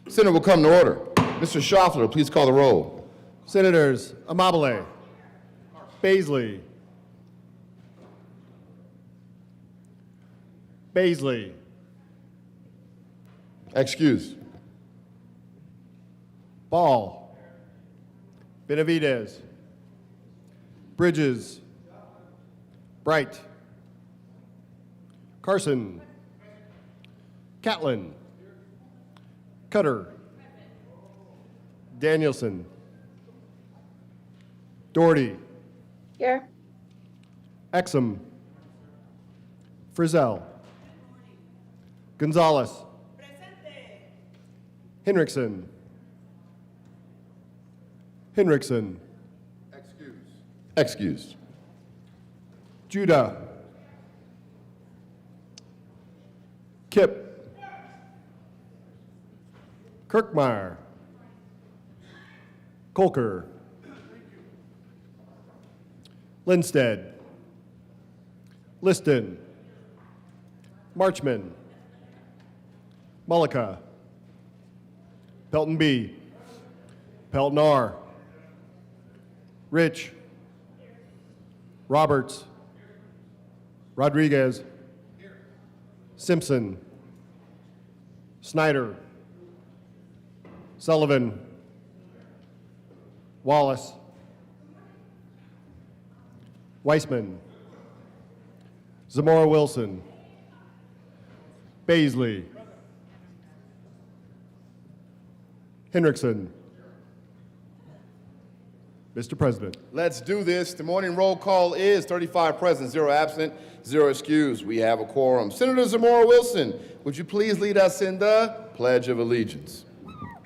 Senate will come to order. Mr. Schaffler, please call the roll. Senators Amabile, Baisley, Excuse. Ball, Benavidez, Bridges, Bright, Carson, Catlin, Cutter, Danielson, Doherty, Here. Exum, Frizzell, Gonzalez, Henriksen, Excuse. Judah, Kip, Kirkmeyer, Kolker, Lindstedt, Liston, Marchman, Mullica, Pelton B, Pelton R, Rich, Roberts, Rodriguez, Simpson, Snyder, Sullivan, Wallace, Weissman, Zamora Wilson, Baisley, Henriksen. Mr. President. Let's do this. The morning roll call is 35 present, 0 absent, 0 excused. We have a quorum. Senator Zamora Wilson, would you please lead us in the Pledge of Allegiance?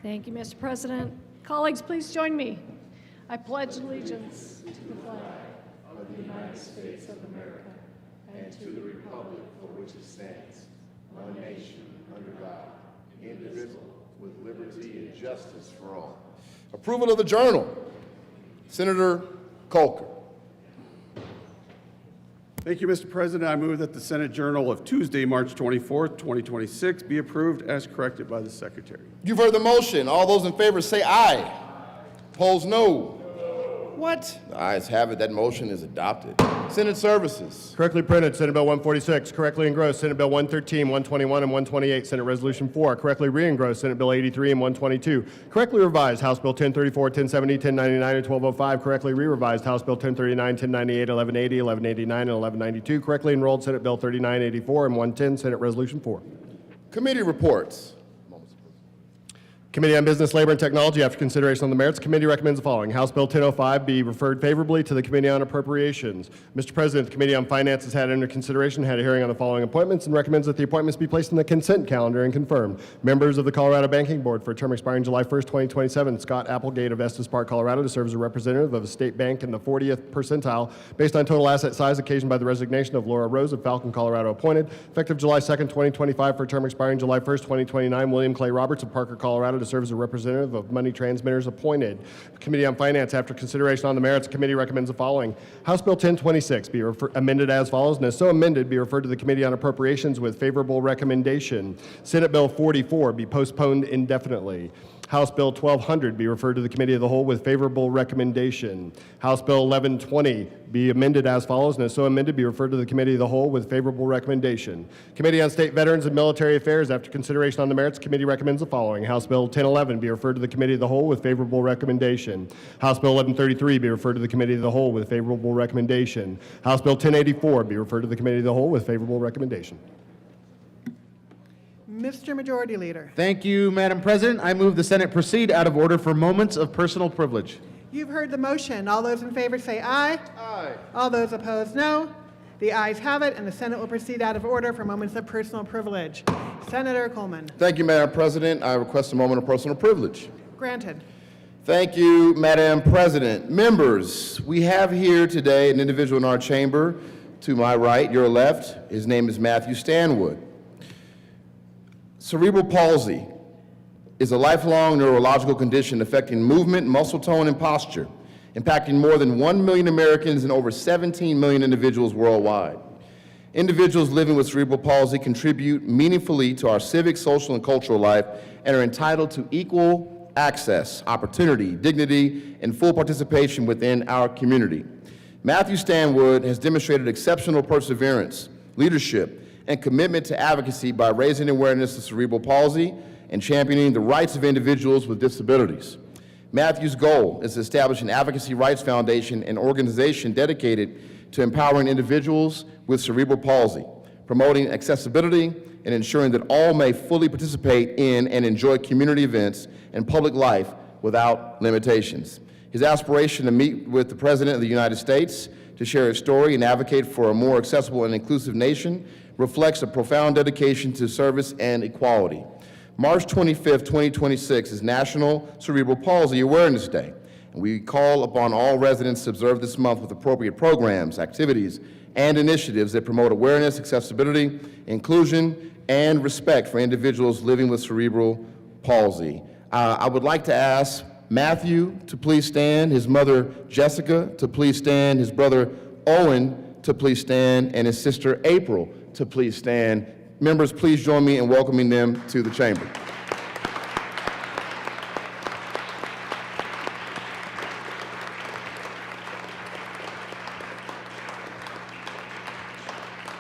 Thank you, Mr. President. Colleagues, please join me. I pledge allegiance to the flag of the United States of America and to the republic for which it stands, one nation, under God, indivisible, With liberty and justice for all. Approval of the journal. Senator Kolker. Thank you, Mr. President. I move that the Senate Journal of Tuesday, March 24th, 2026 be approved as corrected by the Secretary. You've heard the motion. All those in favor say aye. Opposed, no. What? The ayes have it. That motion is adopted. Senate Services. Correctly printed, Senate Bill 146. Correctly engrossed, Senate Bill 113, 121, and 128. Senate Resolution 4. Correctly re-engrossed, Senate Bill 83 and 122. Correctly revised, House Bill 1034, 1070, 1099, and 1205. Correctly re-revised, House Bill 1039, 1098, 1180, 1189, and 1192. Correctly enrolled, Senate Bill 3984 and 110. Senate Resolution 4. Committee reports. Committee on Business, Labor, and Technology, after consideration on the merits, committee recommends the following. House Bill 1005 be referred favorably to the Committee on Appropriations. Mr. President, the Committee on Finance has had under consideration, had a hearing on the following appointments, and recommends that the appointments be placed in the consent calendar and confirmed. Members of the Colorado Banking Board for a term expiring July 1st, 2027, Scott Applegate of Estes Park, Colorado, to serve as a representative of a state bank in the 40th percentile based on total asset size occasioned by the resignation of Laura Rose of Falcon, Colorado, appointed. Effective July 2nd, 2025, for a term expiring July 1st, 2029, William Clay Roberts of Parker, Colorado, to serve as a representative of money transmitters, appointed. Committee on Finance, after consideration on the merits, committee recommends the following. House Bill 1026 be amended as follows, and as so amended, be referred to the Committee on Appropriations with favorable recommendation. Senate Bill 44 be postponed indefinitely. House Bill 1200 be referred to the Committee of the Whole with favorable recommendation. House Bill 1120 be amended as follows, and as so amended, be referred to the Committee of the Whole with favorable recommendation. Committee on State Veterans and Military Affairs, after consideration on the merits, committee recommends the following. House Bill 1011 be referred to the Committee of the Whole with favorable recommendation. House Bill 1133 be referred to the Committee of the Whole with favorable recommendation. House Bill 1084 be referred to the Committee of the Whole with favorable recommendation. Mr. Majority Leader. Thank you, Madam President. I move the Senate proceed out of order for moments of personal privilege. You've heard the motion. All those in favor say aye. Aye. All those opposed, no. The ayes have it, and the Senate will proceed out of order for moments of personal privilege. Senator Coleman. Thank you, Madam President. I request a moment of personal privilege. Granted. Thank you, Madam President. Members, we have here today an individual in our chamber. To my right, your left, his name is Matthew Stanwood. Cerebral palsy is a lifelong neurological condition affecting movement, muscle tone, and posture, impacting more than 1 million Americans and over 17 million individuals worldwide. Individuals living with cerebral palsy contribute meaningfully to our civic, social, and cultural life and are entitled to equal access, opportunity, dignity, and full participation within our community. Matthew Stanwood has demonstrated exceptional perseverance, leadership, and commitment to advocacy by raising awareness of cerebral palsy and championing the rights of individuals with disabilities. Matthew's goal is to establish an advocacy rights foundation and organization dedicated to empowering individuals with cerebral palsy, promoting accessibility, and ensuring that all may fully participate in and enjoy community events and public life without limitations. His aspiration to meet with the President of the United States to share his story and advocate for a more accessible and inclusive nation reflects a profound dedication to service and equality. March 25th, 2026 is National Cerebral Palsy Awareness Day, and we call upon all residents to observe this month with appropriate programs, activities, and initiatives that promote awareness, accessibility, inclusion, and respect for individuals living with cerebral palsy. I would like to ask Matthew to please stand, his mother Jessica to please stand, his brother Owen to please stand, and his sister April to please stand. Members, please join me in welcoming them to the chamber.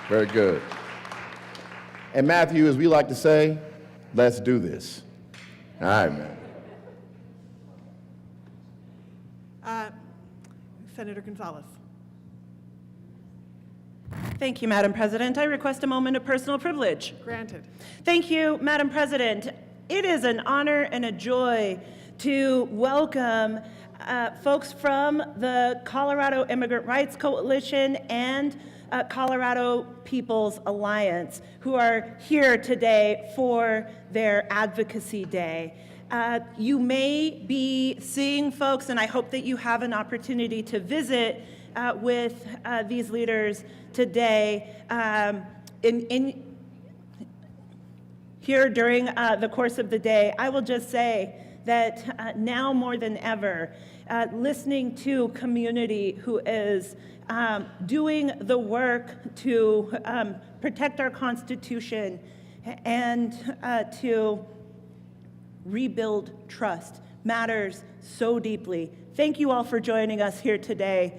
Very good. And Matthew, as we like to say, let's do this. All right, man. Senator Gonzalez. Thank you, Madam President. I request a moment of personal privilege. Granted. Thank you, Madam President. It is an honor and a joy to welcome folks from the Colorado Immigrant Rights Coalition and Colorado People's Alliance who are here today for their Advocacy Day. You may be seeing folks, and I hope that you have an opportunity to visit with these leaders today here during the course of the day. I will just say that now more than ever, listening to community who is doing the work to protect our Constitution and to rebuild trust matters so deeply. Thank you all for joining us here today.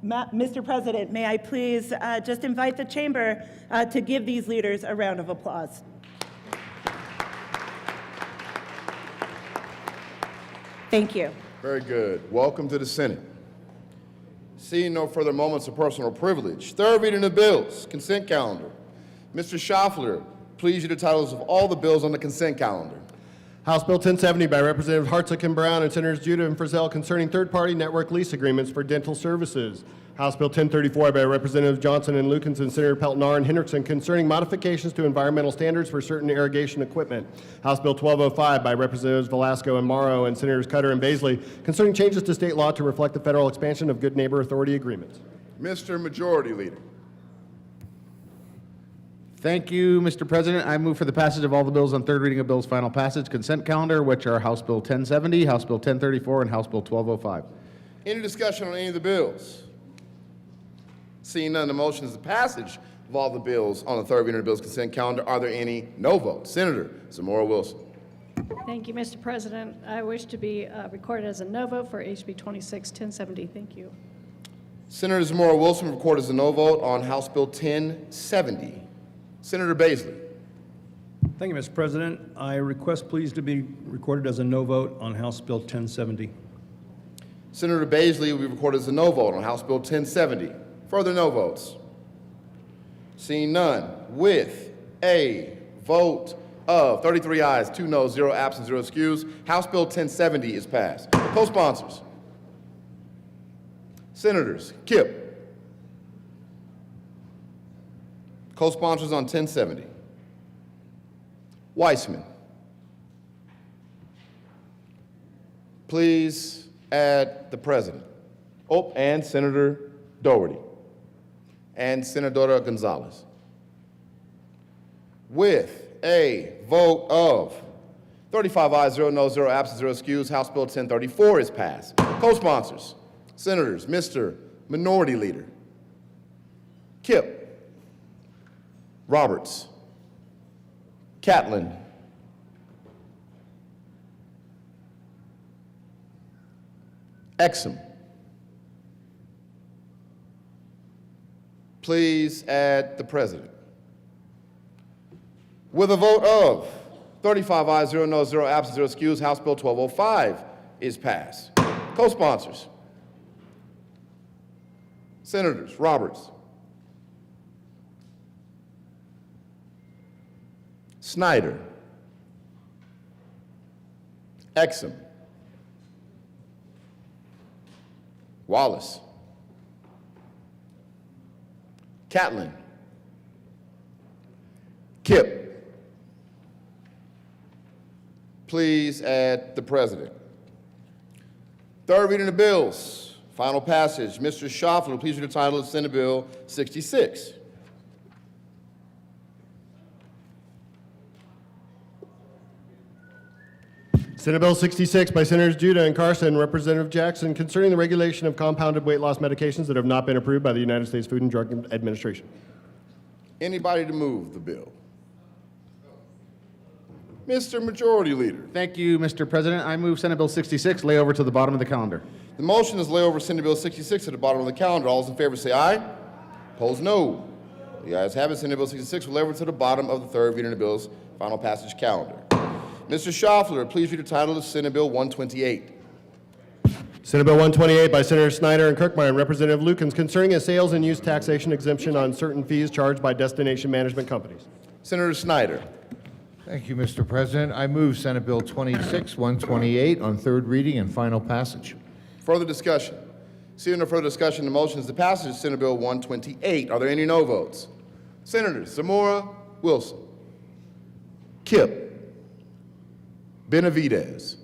Mr. President, may I please just invite the chamber to give these leaders a round of applause. Thank you. Very good. Welcome to the Senate. Seeing no further moments of personal privilege, third reading of bills, consent calendar. Mr. Schaffler, please read the titles of all the bills on the consent calendar. House Bill 1070 by Representative Hartsock and Brown and Senators Judah and Frizzell concerning third-party network lease agreements for dental services. House Bill 1034 by Representatives Johnson and Lukens and Senator Peltonar and Hendrickson concerning modifications to environmental standards for certain irrigation equipment. House Bill 1205 by Representatives Velasco and Morrow and Senators Cutter and Baisley concerning changes to state law to reflect the federal expansion of Good Neighbor Authority agreements. Mr. Majority Leader. Thank you, Mr. President. I move for the passage of all the bills on third reading of bills final passage consent calendar, which are House Bill 1070, House Bill 1034, and House Bill 1205. Any discussion on any of the bills? Seeing none, the motion is the passage of all the bills on the third reading of the bills consent calendar. Are there any no votes? Senator Zamora Wilson. Thank you, Mr. President. I wish to be recorded as a no vote for HB 26-1070. Thank you. Senator Zamora Wilson recorded as a no vote on House Bill 1070. Senator Baisley. Thank you, Mr. President. I request please to be recorded as a no vote on House Bill 1070. Senator Baisley will be recorded as a no vote on House Bill 1070. Further no votes? Seeing none, with a vote of 33 ayes, 2 noes, 0 absent, 0 excused, House Bill 1070 is passed. Co-sponsors. Senators Kipp. Co-sponsors on 1070. Weissman. Please add the president. Oh, and Senator Doherty. And Senadora Gonzalez. With a vote of 35 ayes, 0 noes, 0 absent, 0 excused, House Bill 1034 is passed. Co-sponsors, Senators, Mr. Minority Leader Kipp, Roberts. Catlin. Exum. Please add the president. With a vote of 35 ayes, 0 noes, 0 absent, 0 excused, House Bill 1205 is passed. Co-sponsors. Senators Roberts, Snyder, Exum, Wallace, Catlin, Kipp. Please add the president. Third reading of bills. Final passage. Mr. Schauffele, please read the title of Senate Bill 66. Senate Bill 66 by Senators Judah and Carson, Representative Jackson, concerning the regulation of compounded weight loss medications that have not been approved by the United States Food and Drug Administration. Anybody to move the bill? Mr. Majority Leader. Thank you, Mr. President. I move Senate Bill 66, lay over to the bottom of the calendar. The motion is lay over Senate Bill 66 at the bottom of the calendar. All those in favor say aye. Opposed, no. The ayes have it. Senate Bill 66 will lay over to the bottom of the third reading of the bill's final passage calendar. Mr. Schauffele, please read the title of Senate Bill 128. Senate Bill 128 by Senators Snyder and Kirkmeyer and Representative Lukens, concerning a sales and use taxation exemption on certain fees charged by destination management companies. Senator Snyder. Thank you, Mr. President. I move Senate Bill 26, 128 on third reading and final passage. Further discussion? Seeing no further discussion, the motion is the passage of Senate Bill 128. Are there any no votes? Senators Zamora, Wilson, Kipp, Benavidez,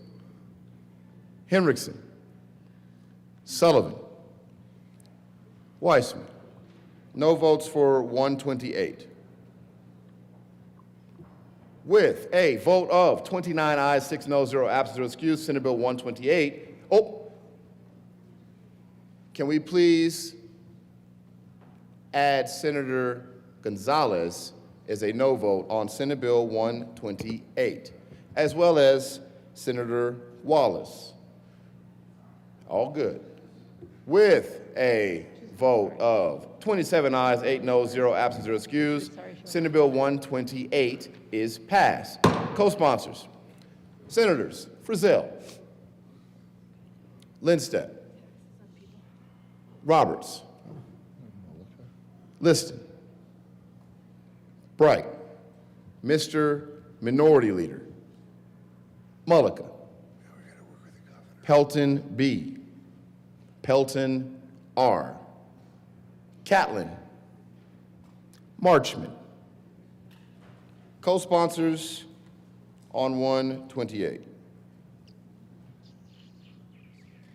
Henriksen, Sullivan, Weissman. No votes for 128. With a vote of 29 ayes, 6 noes, 0 absent, 0 excused, Senate Bill 128. Can we please add Senator Gonzalez as a no vote on Senate Bill 128, as well as Senator Wallace? All good. With a vote of 27 ayes, 8 noes, 0 absent, 0 excused, Senate Bill 128 is passed. Co-sponsors, Senators Frizzell, Lindstedt, Roberts, Liston, Bright, Mr. Minority Leader, Mullica, Pelton B, Pelton R, Catlin, Marchman. Co-sponsors on 128.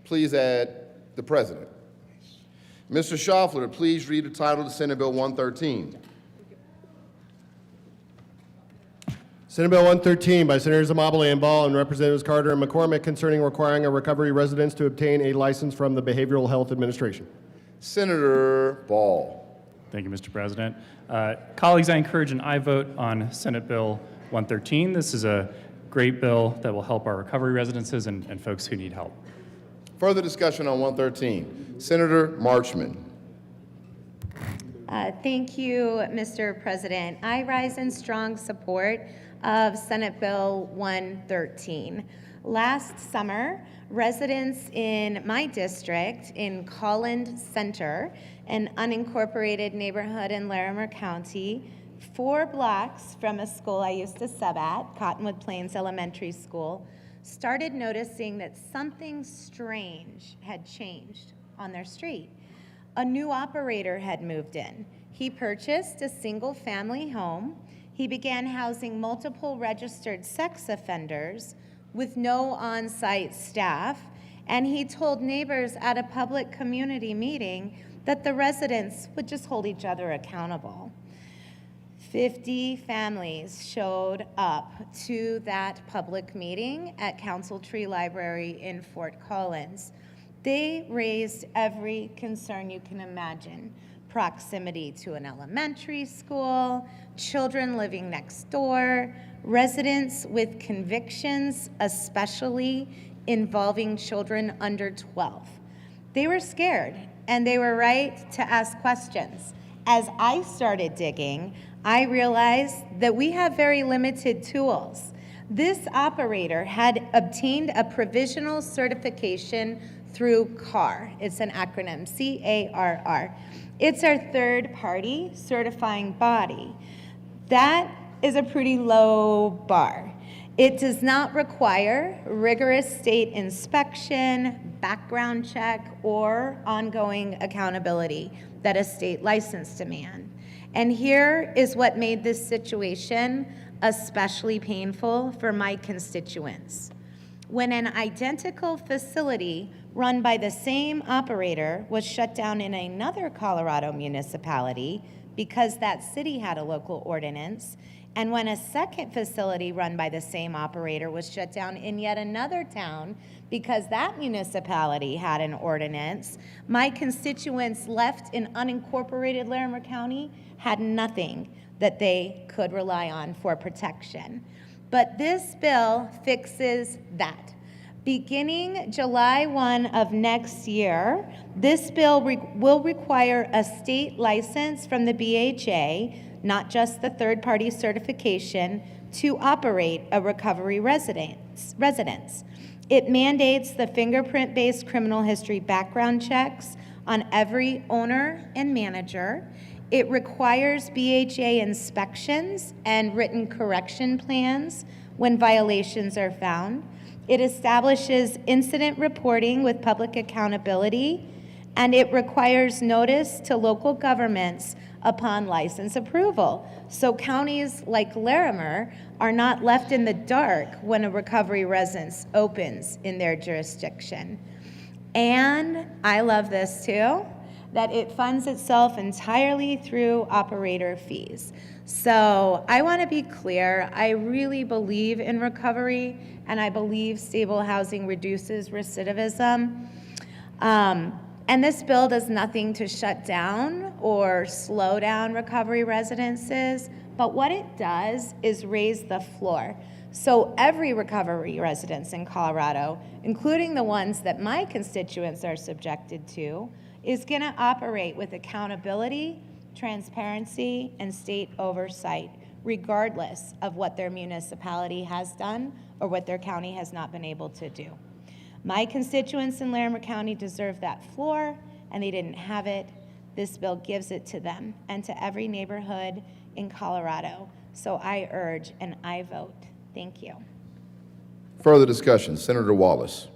Please add the president. Mr. Schauffele, please read the title of Senate Bill 113. Senate Bill 113 by Senators Amabile and Ball and Representatives Carter and McCormick, concerning requiring a recovery residence to obtain a license from the Behavioral Health Administration. Senator Ball. Thank you, Mr. President. Colleagues, I encourage an aye vote on Senate Bill 113. This is a great bill that will help our recovery residences and folks who need help. Further discussion on 113. Senator Marchman. Thank you, Mr. President. I rise in strong support of Senate Bill 113. Last summer, residents in my district in Collin Center, an unincorporated neighborhood in Larimer County, 4 blocks from a school I used to sub at, Cottonwood Plains Elementary School, started noticing that something strange had changed on their street. A new operator had moved in. He purchased a single-family home. He began housing multiple registered sex offenders with no on-site staff, and he told neighbors at a public community meeting that the residents would just hold each other accountable. 50 families showed up to that public meeting at Council Tree Library in Fort Collins. They raised every concern you can imagine. proximity to an elementary school, children living next door, residents with convictions, especially involving children under 12. They were scared, and they were right to ask questions. As I started digging, I realized that we have very limited tools. This operator had obtained a provisional certification through CARR. It's an acronym, C-A-R-R. It's our third-party certifying body. That is a pretty low bar. It does not require rigorous state inspection, background check, or ongoing accountability that a state license demands. And here is what made this situation especially painful for my constituents. When an identical facility run by the same operator was shut down in another Colorado municipality because that city had a local ordinance, and when a second facility run by the same operator was shut down in yet another town because that municipality had an ordinance, my constituents left in unincorporated Larimer County had nothing that they could rely on for protection. But this bill fixes that. Beginning July 1 of next year, this bill will require a state license from the BHA, not just the third-party certification, to operate a recovery residence. It mandates the fingerprint-based criminal history background checks on every owner and manager. It requires BHA inspections and written correction plans when violations are found. It establishes incident reporting with public accountability, and it requires notice to local governments upon license approval. So counties like Larimer are not left in the dark when a recovery residence opens in their jurisdiction. And I love this too, that it funds itself entirely through operator fees. So I want to be clear, I really believe in recovery, and I believe stable housing reduces recidivism. And this bill does nothing to shut down or slow down recovery residences, but what it does is raise the floor. So every recovery residence in Colorado, including the ones that my constituents are subjected to, is going to operate with accountability, transparency, and state oversight, regardless of what their municipality has done or what their county has not been able to do. My constituents in Larimer County deserve that floor, and they didn't have it. This bill gives it to them and to every neighborhood in Colorado. So I urge an aye vote. Thank you. Further discussion, Senator Wallace.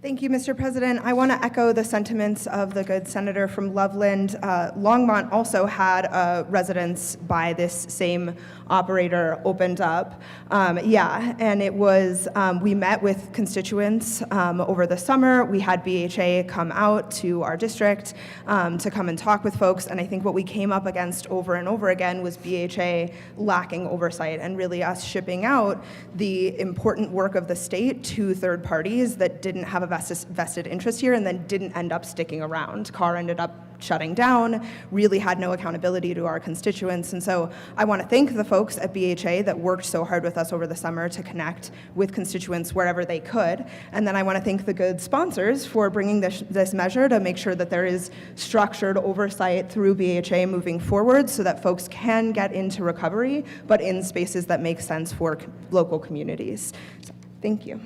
Thank you, Mr. President. I want to echo the sentiments of the good senator from Loveland. Longmont also had a residence by this same operator opened up. And it was, we met with constituents over the summer. We had BHA come out to our district to come and talk with folks, and I think what we came up against over and over again was BHA lacking oversight and really us shipping out the important work of the state to third parties that didn't have a vested interest here and then didn't end up sticking around. CARR ended up shutting down, really had no accountability to our constituents. And so I want to thank the folks at BHA that worked so hard with us over the summer to connect with constituents wherever they could. And then I want to thank the good sponsors for bringing this measure to make sure that there is structured oversight through BHA moving forward so that folks can get into recovery, but in spaces that make sense for local communities. So, thank you.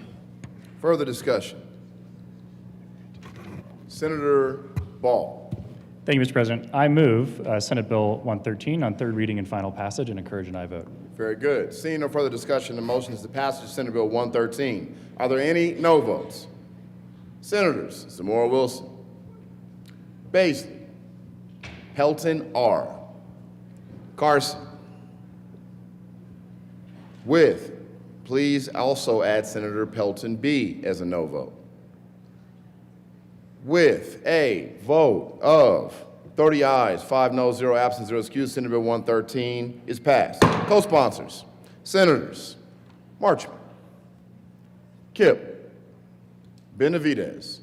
Further discussion. Senator Ball. Thank you, Mr. President. I move Senate Bill 113 on third reading and final passage and encourage an aye vote. Very good. Seeing no further discussion, the motion is the passage of Senate Bill 113. Are there any no votes? Senators Zamora Wilson, Baisley, Pelton R, Carson. With, please also add Senator Pelton B as a no vote. With a vote of 30 ayes, 5 noes, 0 absent, 0 excused, Senate Bill 113 is passed. Co-sponsors, Senators Marchman, Kipp, Benavidez,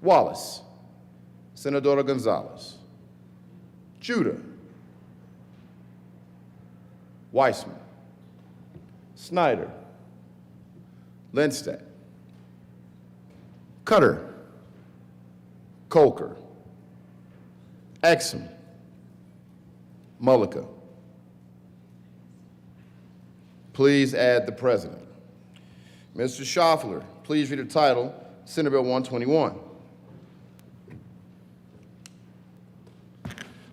Wallace, Senadora Gonzalez, Judah, Weissman, Snyder, Lindstedt, Cutter, Colker, Exum, Mullica. Please add the president. Mr. Schaffler, please read the title, Senate Bill 121.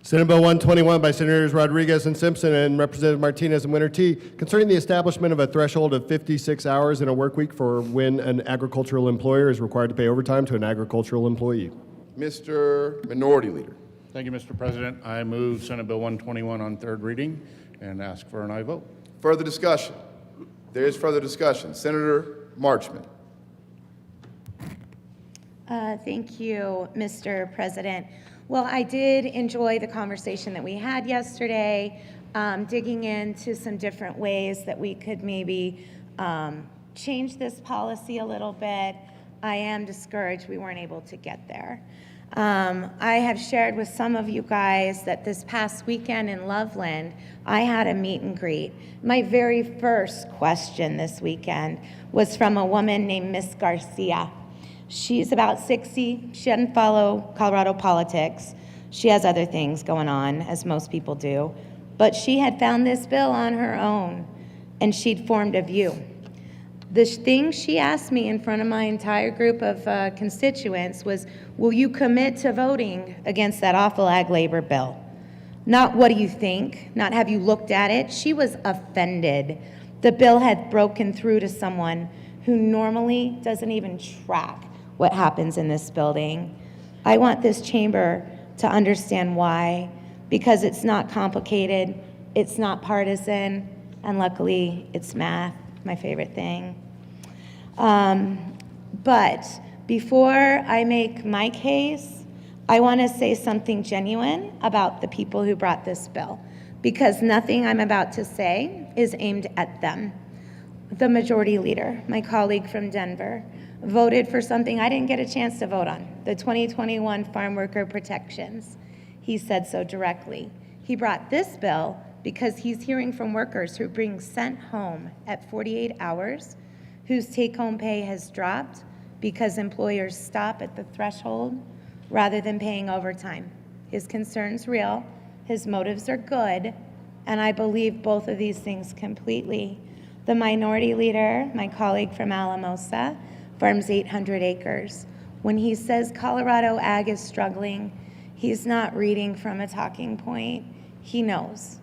Senate Bill 121 by Senators Rodriguez and Simpson and Representative Martinez and Winter T, concerning the establishment of a threshold of 56 hours in a work week for when an agricultural employer is required to pay overtime to an agricultural employee. Mr. Minority Leader. Thank you, Mr. President. I move Senate Bill 121 on third reading and ask for an aye vote. Further discussion? There is further discussion. Senator Marchman. Thank you, Mr. President. Well, I did enjoy the conversation that we had yesterday, digging into some different ways that we could maybe change this policy a little bit. I am discouraged we weren't able to get there. I have shared with some of you guys that this past weekend in Loveland, I had a meet and greet. My very first question this weekend was from a woman named Miss Garcia. She's about 60. She doesn't follow Colorado politics. She has other things going on, as most people do. But she had found this bill on her own, and she'd formed a view. The thing she asked me in front of my entire group of constituents was, will you commit to voting against that awful ag labor bill? Not what do you think, not have you looked at it. She was offended. The bill had broken through to someone who normally doesn't even track what happens in this building. I want this chamber to understand why, because it's not complicated, it's not partisan, and luckily it's math, my favorite thing. But before I make my case, I want to say something genuine about the people who brought this bill, because nothing I'm about to say is aimed at them. The majority leader, my colleague from Denver, voted for something I didn't get a chance to vote on, the 2021 Farm Worker Protections. He said so directly. He brought this bill because he's hearing from workers who are being sent home at 48 hours, whose take-home pay has dropped because employers stop at the threshold rather than paying overtime. His concern's real, his motives are good, and I believe both of these things completely. The minority leader, my colleague from Alamosa, farms 800 acres. When he says Colorado ag is struggling, he's not reading from a talking point. He knows.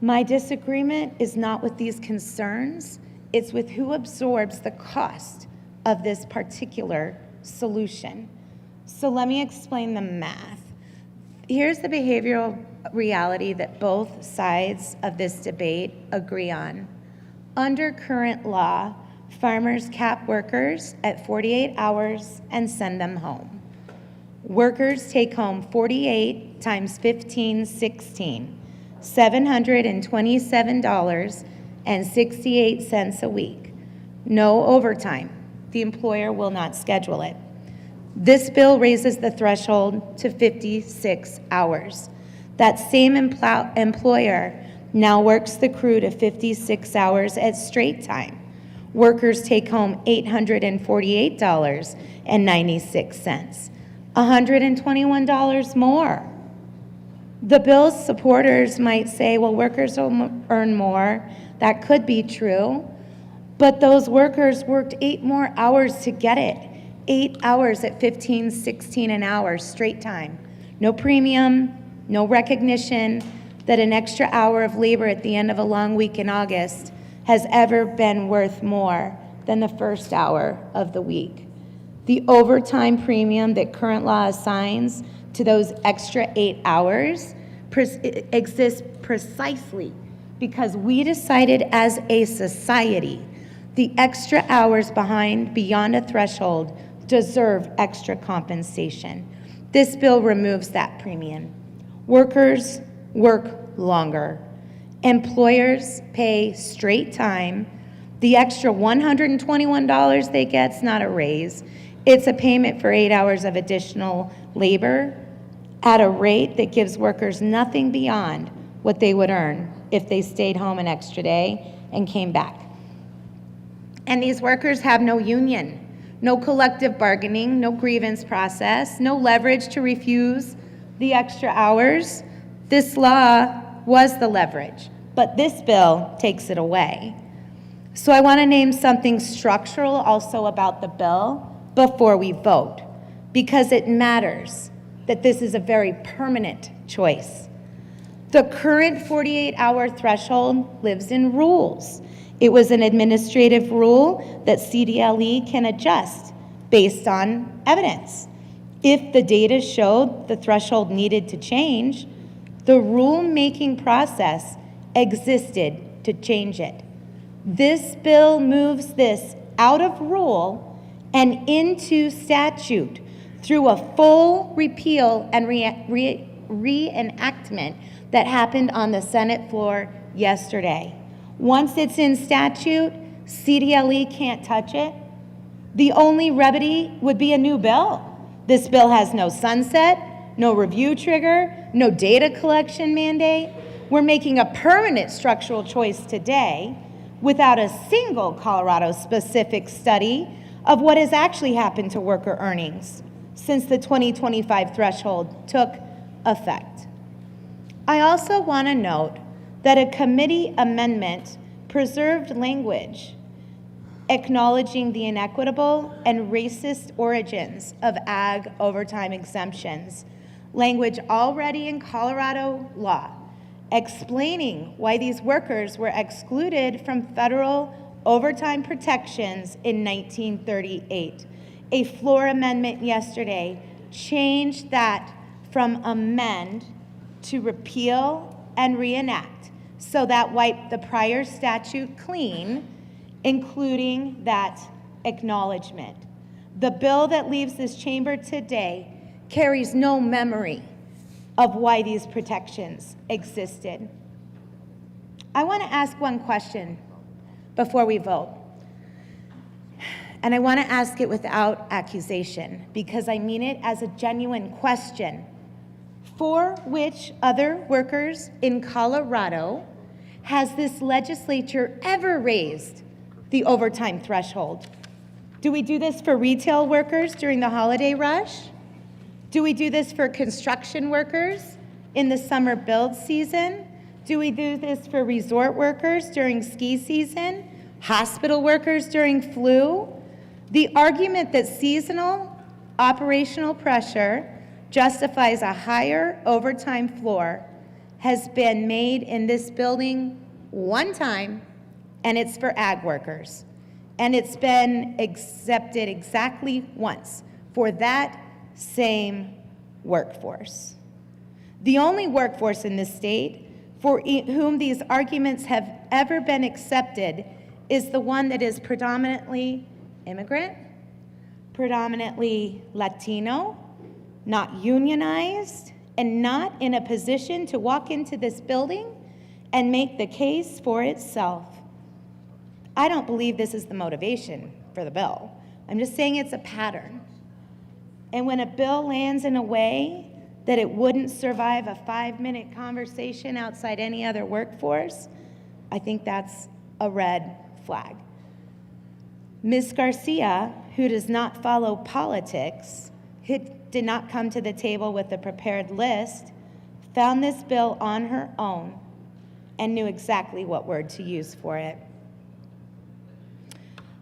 My disagreement is not with these concerns, it's with who absorbs the cost of this particular solution. So let me explain the math. Here's the behavioral reality that both sides of this debate agree on. Under current law, farmers cap workers at 48 hours and send them home. Workers take home 48 times 15, 16, $727.68 a week. No overtime. The employer will not schedule it. This bill raises the threshold to 56 hours. That same employer now works the crew to 56 hours at straight time. Workers take home $848.96, $121 more. The bill's supporters might say, well, workers will earn more. That could be true, but those workers worked 8 more hours to get it. 8 hours at 15, 16 an hour, straight time. No premium, no recognition that an extra hour of labor at the end of a long week in August has ever been worth more than the first hour of the week. The overtime premium that current law assigns to those extra 8 hours exists precisely because we decided as a society the extra hours beyond a threshold deserve extra compensation. This bill removes that premium. Workers work longer. Employers pay straight time. The extra $121 they get is not a raise. It's a payment for 8 hours of additional labor at a rate that gives workers nothing beyond what they would earn if they stayed home an extra day and came back. And these workers have no union, no collective bargaining, no grievance process, no leverage to refuse the extra hours. This law was the leverage, but this bill takes it away. So I want to name something structural also about the bill before we vote, because it matters that this is a very permanent choice. The current 48-hour threshold lives in rules. It was an administrative rule that CDLE can adjust based on evidence. If the data showed the threshold needed to change, the rulemaking process existed to change it. This bill moves this out of rule and into statute through a full repeal and reenactment that happened on the Senate floor yesterday. Once it's in statute, CDLE can't touch it. The only remedy would be a new bill. This bill has no sunset, no review trigger, no data collection mandate. We're making a permanent structural choice today without a single Colorado-specific study of what has actually happened to worker earnings since the 2025 threshold took effect. I also want to note that a committee amendment preserved language acknowledging the inequitable and racist origins of ag overtime exemptions, language already in Colorado law, explaining why these workers were excluded from federal overtime protections in 1938. A floor amendment yesterday changed that from amend to repeal and reenact, so that wiped the prior statute clean, including that acknowledgement. The bill that leaves this chamber today carries no memory of why these protections existed. I want to ask one question before we vote. And I want to ask it without accusation, because I mean it as a genuine question. For which other workers in Colorado has this legislature ever raised the overtime threshold? Do we do this for retail workers during the holiday rush? Do we do this for construction workers in the summer build season? Do we do this for resort workers during ski season? Hospital workers during flu? The argument that seasonal operational pressure justifies a higher overtime floor has been made in this building one time, and it's for ag workers. And it's been accepted exactly once for that same workforce. The only workforce in this state for whom these arguments have ever been accepted is the one that is predominantly immigrant, predominantly Latino, not unionized, and not in a position to walk into this building and make the case for itself. I don't believe this is the motivation for the bill. I'm just saying it's a pattern. And when a bill lands in a way that it wouldn't survive a 5-minute conversation outside any other workforce, I think that's a red flag. Ms. Garcia, who does not follow politics, who did not come to the table with a prepared list, found this bill on her own and knew exactly what word to use for it.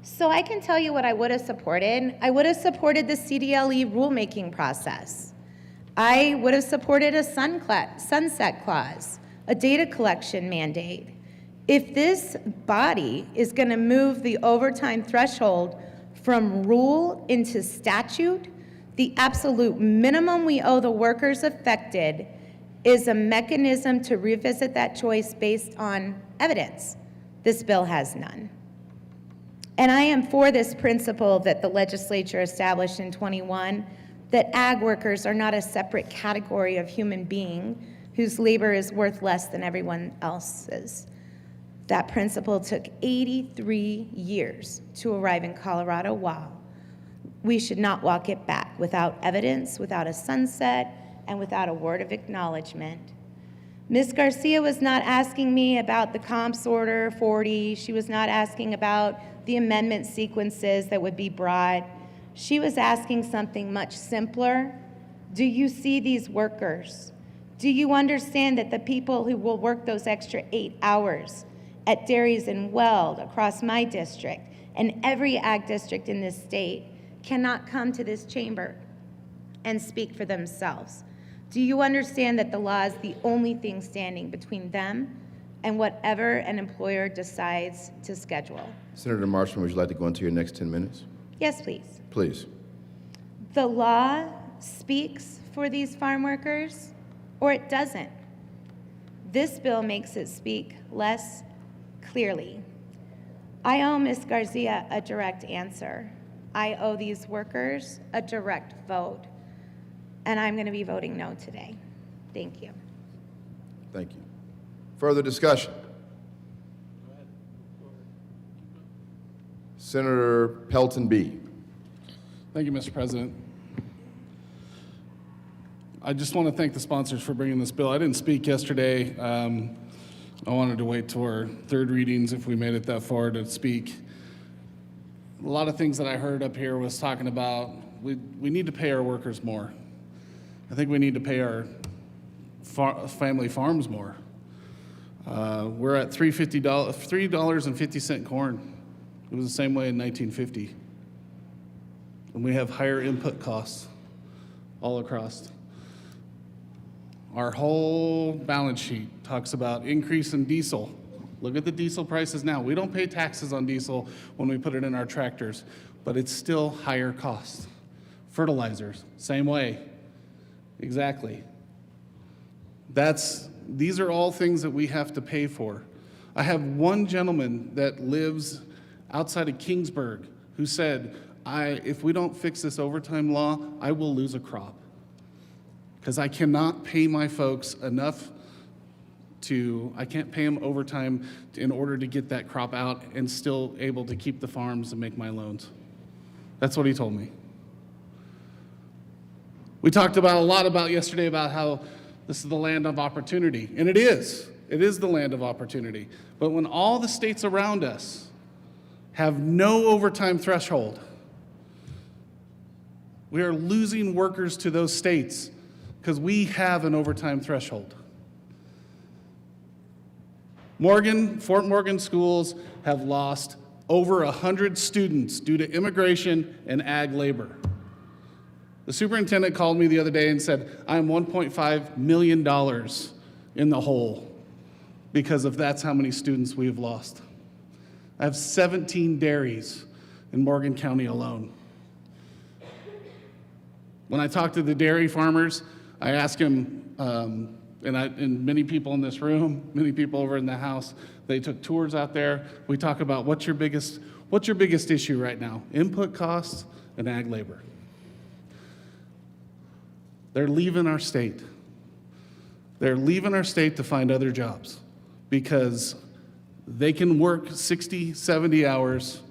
So I can tell you what I would have supported. I would have supported the CDLE rulemaking process. I would have supported a sunset clause, a data collection mandate. If this body is going to move the overtime threshold from rule into statute, the absolute minimum we owe the workers affected is a mechanism to revisit that choice based on evidence. This bill has none. And I am for this principle that the legislature established in 21, that ag workers are not a separate category of human being whose labor is worth less than everyone else's. That principle took 83 years to arrive in Colorado. Wow. We should not walk it back without evidence, without a sunset, and without a word of acknowledgement. Ms. Garcia was not asking me about the comps order 40. She was not asking about the amendment sequences that would be brought. She was asking something much simpler. Do you see these workers? Do you understand that the people who will work those extra 8 hours at dairies and Weld across my district and every ag district in this state cannot come to this chamber and speak for themselves? Do you understand that the law is the only thing standing between them and whatever an employer decides to schedule? Senator Marshall, would you like to go into your next 10 minutes? Yes, please. Please. The law speaks for these farm workers, or it doesn't. This bill makes it speak less clearly. I owe Ms. Garcia a direct answer. I owe these workers a direct vote. And I'm going to be voting no today. Thank you. Thank you. Further discussion? Senator Pelton B. Thank you, Mr. President. I just want to thank the sponsors for bringing this bill. I didn't speak yesterday. I wanted to wait till our third readings if we made it that far to speak. A lot of things that I heard up here was talking about we need to pay our workers more. I think we need to pay our family farms more. We're at $3.50 corn. It was the same way in 1950. And we have higher input costs all across. Our whole balance sheet talks about increase in diesel. Look at the diesel prices now. We don't pay taxes on diesel when we put it in our tractors, but it's still higher cost. Fertilizers, same way. Exactly. These are all things that we have to pay for. I have one gentleman that lives outside of Kingsburg who said, if we don't fix this overtime law, I will lose a crop. Because I cannot pay my folks enough I can't pay them overtime in order to get that crop out and still able to keep the farms and make my loans. That's what he told me. We talked a lot about yesterday about how this is the land of opportunity, and it is. It is the land of opportunity. But when all the states around us have no overtime threshold, we are losing workers to those states because we have an overtime threshold. Fort Morgan schools have lost over 100 students due to immigration and ag labor. The superintendent called me the other day and said, I'm $1.5 million in the hole because of that's how many students we have lost. I have 17 dairies in Morgan County alone. When I talk to the dairy farmers, I ask them, and many people in this room, many people over in the house, they took tours out there. We talk about what's your biggest issue right now? Input costs and ag labor. They're leaving our state. They're leaving our state to find other jobs because they can work 60, 70 hours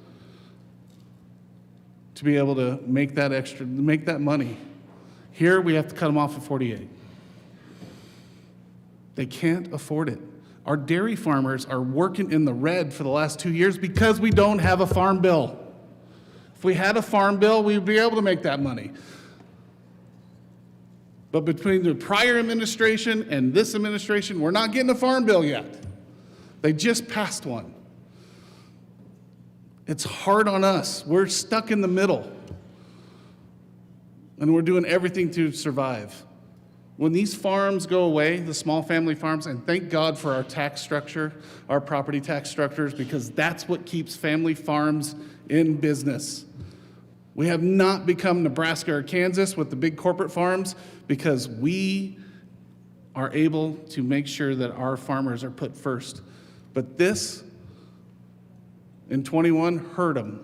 to be able to make that money. Here we have to cut them off at 48. They can't afford it. Our dairy farmers are working in the red for the last 2 years because we don't have a farm bill. If we had a farm bill, we'd be able to make that money. But between the prior administration and this administration, we're not getting a farm bill yet. They just passed one. It's hard on us. We're stuck in the middle. And we're doing everything to survive. When these farms go away, the small family farms, and thank God for our tax structure, our property tax structures, because that's what keeps family farms in business. We have not become Nebraska or Kansas with the big corporate farms because we are able to make sure that our farmers are put first. But this, in 21, hurt them.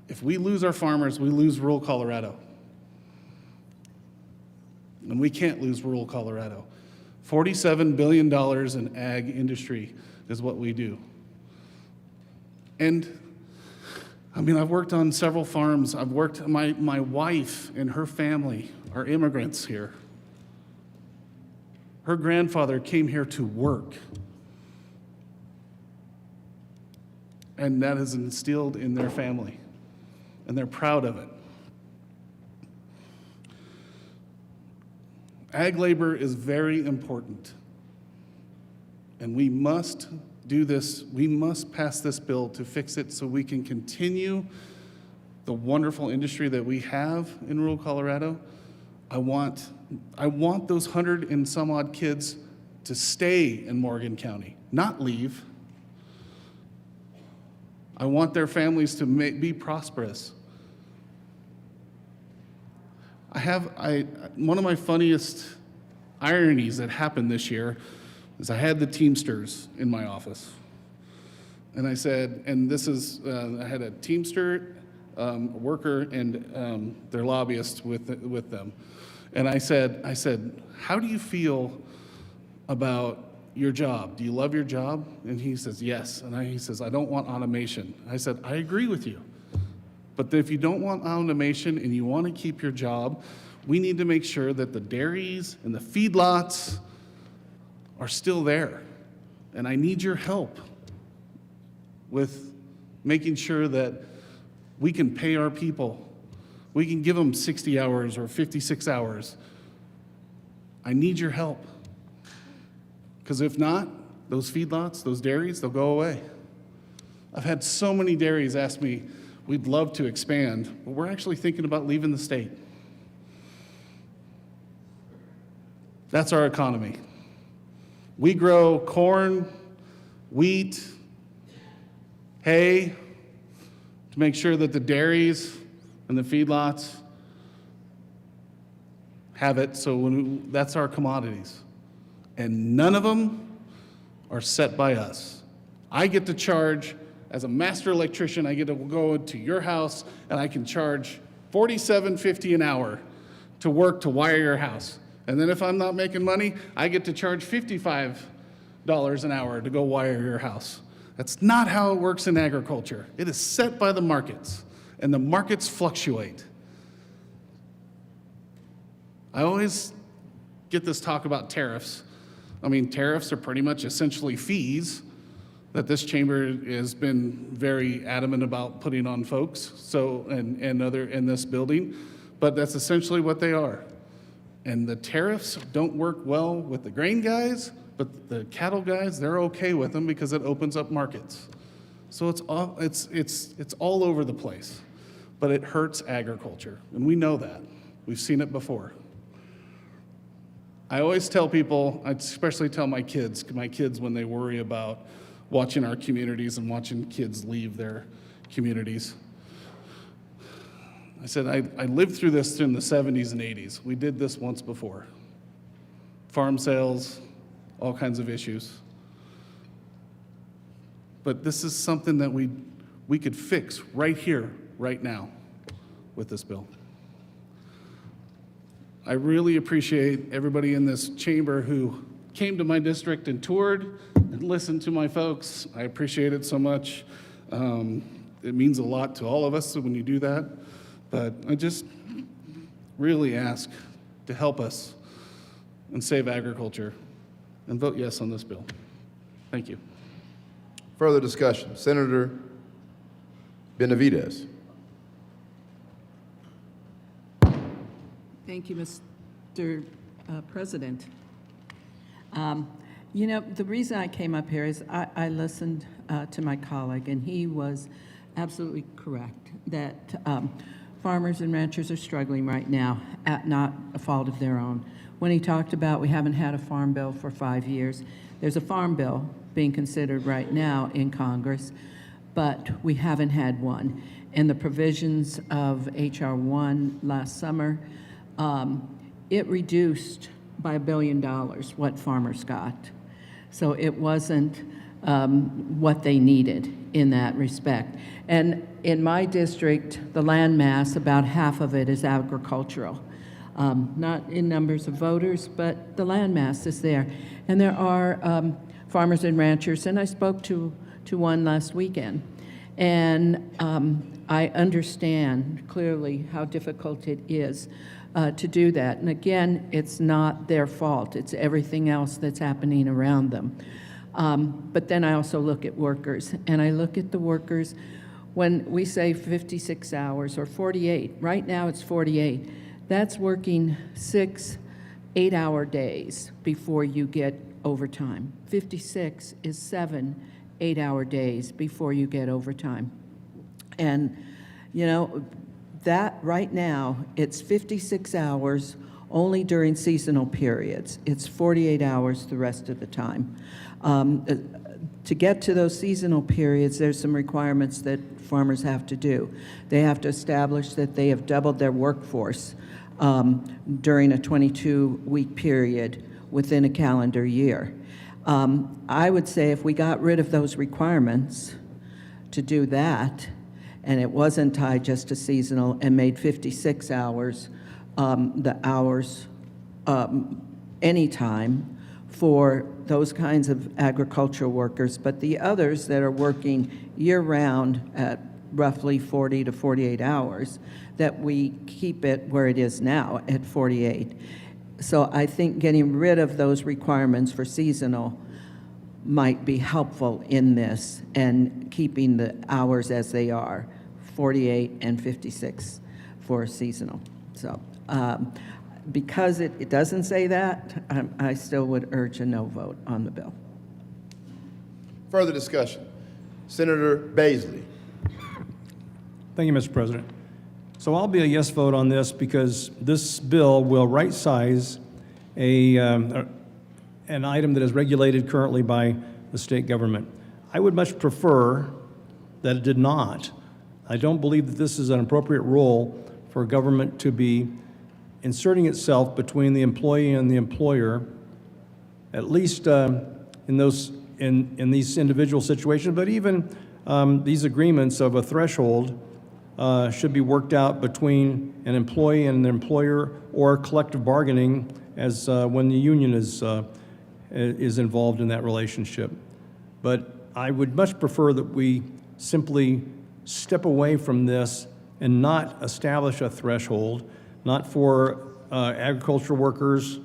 If we lose our farmers, we lose rural Colorado. And we can't lose rural Colorado. $47 billion in ag industry is what we do. And I mean, I've worked on several farms. My wife and her family are immigrants here. Her grandfather came here to work. And that is instilled in their family. And they're proud of it. Ag labor is very important. And we must do this, we must pass this bill to fix it so we can continue the wonderful industry that we have in rural Colorado. I want those 100 and some odd kids to stay in Morgan County, not leave. I want their families to be prosperous. One of my funniest ironies that happened this year is I had the Teamsters in my office. And I said, I had a Teamster worker and their lobbyist with them. And I said, how do you feel about your job? Do you love your job? And he says, yes. And he says, I don't want automation. I said, I agree with you. But if you don't want automation and you want to keep your job, we need to make sure that the dairies and the feedlots are still there. And I need your help with making sure that we can pay our people. We can give them 60 hours or 56 hours. I need your help. Because if not, those feedlots, those dairies, they'll go away. I've had so many dairies ask me, we'd love to expand, but we're actually thinking about leaving the state. That's our economy. We grow corn, wheat, hay to make sure that the dairies and the feedlots have it. So that's our commodities. And none of them are set by us. I get to charge, as a master electrician, I get to go to your house and I can charge $47.50 an hour to work to wire your house. And then if I'm not making money, I get to charge $55 an hour to go wire your house. That's not how it works in agriculture. It is set by the markets, and the markets fluctuate. I always get this talk about tariffs. I mean, tariffs are pretty much essentially fees that this chamber has been very adamant about putting on folks, and other in this building, but that's essentially what they are. And the tariffs don't work well with the grain guys, but the cattle guys, they're okay with them because it opens up markets. So it's all over the place, but it hurts agriculture, and we know that. We've seen it before. I always tell people, I especially tell my kids when they worry about watching our communities and watching kids leave their communities. I said, I lived through this in the 70s and 80s. We did this once before. Farm sales, all kinds of issues. But this is something that we could fix right here, right now, with this bill. I really appreciate everybody in this chamber who came to my district and toured and listened to my folks. I appreciate it so much. It means a lot to all of us when you do that. But I just really ask to help us and save agriculture and vote yes on this bill. Thank you. Further discussion. Senator Benavidez. Thank you, Mr. President. You know, the reason I came up here is I listened to my colleague, and he was absolutely correct that farmers and ranchers are struggling right now at not a fault of their own. When he talked about we haven't had a farm bill for 5 years, there's a farm bill being considered right now in Congress, but we haven't had one. And the provisions of H.R. 1 last summer, it reduced by $1 billion what farmers got. So it wasn't what they needed in that respect. And in my district, the land mass, about half of it is agricultural. Not in numbers of voters, but the land mass is there. And there are farmers and ranchers, and I spoke to one last weekend. And I understand clearly how difficult it is to do that. And again, it's not their fault. It's everything else that's happening around them. But then I also look at workers, and I look at the workers when we say 56 hours or 48. Right now it's 48. That's working 6 8-hour days before you get overtime. 56 is 7 8-hour days before you get overtime. And, you know, that right now, it's 56 hours only during seasonal periods. It's 48 hours the rest of the time. To get to those seasonal periods, there's some requirements that farmers have to do. They have to establish that they have doubled their workforce during a 22-week period within a calendar year. I would say if we got rid of those requirements to do that, and it wasn't tied just to seasonal, and made 56 hours the hours anytime for those kinds of agricultural workers, but the others that are working year-round at roughly 40 to 48 hours, that we keep it where it is now at 48. So I think getting rid of those requirements for seasonal might be helpful in this, and keeping the hours as they are, 48 and 56 for seasonal. So because it doesn't say that, I still would urge a no vote on the bill. Further discussion. Senator Baisley. Thank you, Mr. President. So I'll be a yes vote on this because this bill will right-size an item that is regulated currently by the state government. I would much prefer that it did not. I don't believe that this is an appropriate role for government to be inserting itself between the employee and the employer, at least in these individual situations, but even these agreements of a threshold should be worked out between an employee and an employer, or collective bargaining as when the union is involved in that relationship. But I would much prefer that we simply step away from this and not establish a threshold, not for agricultural workers,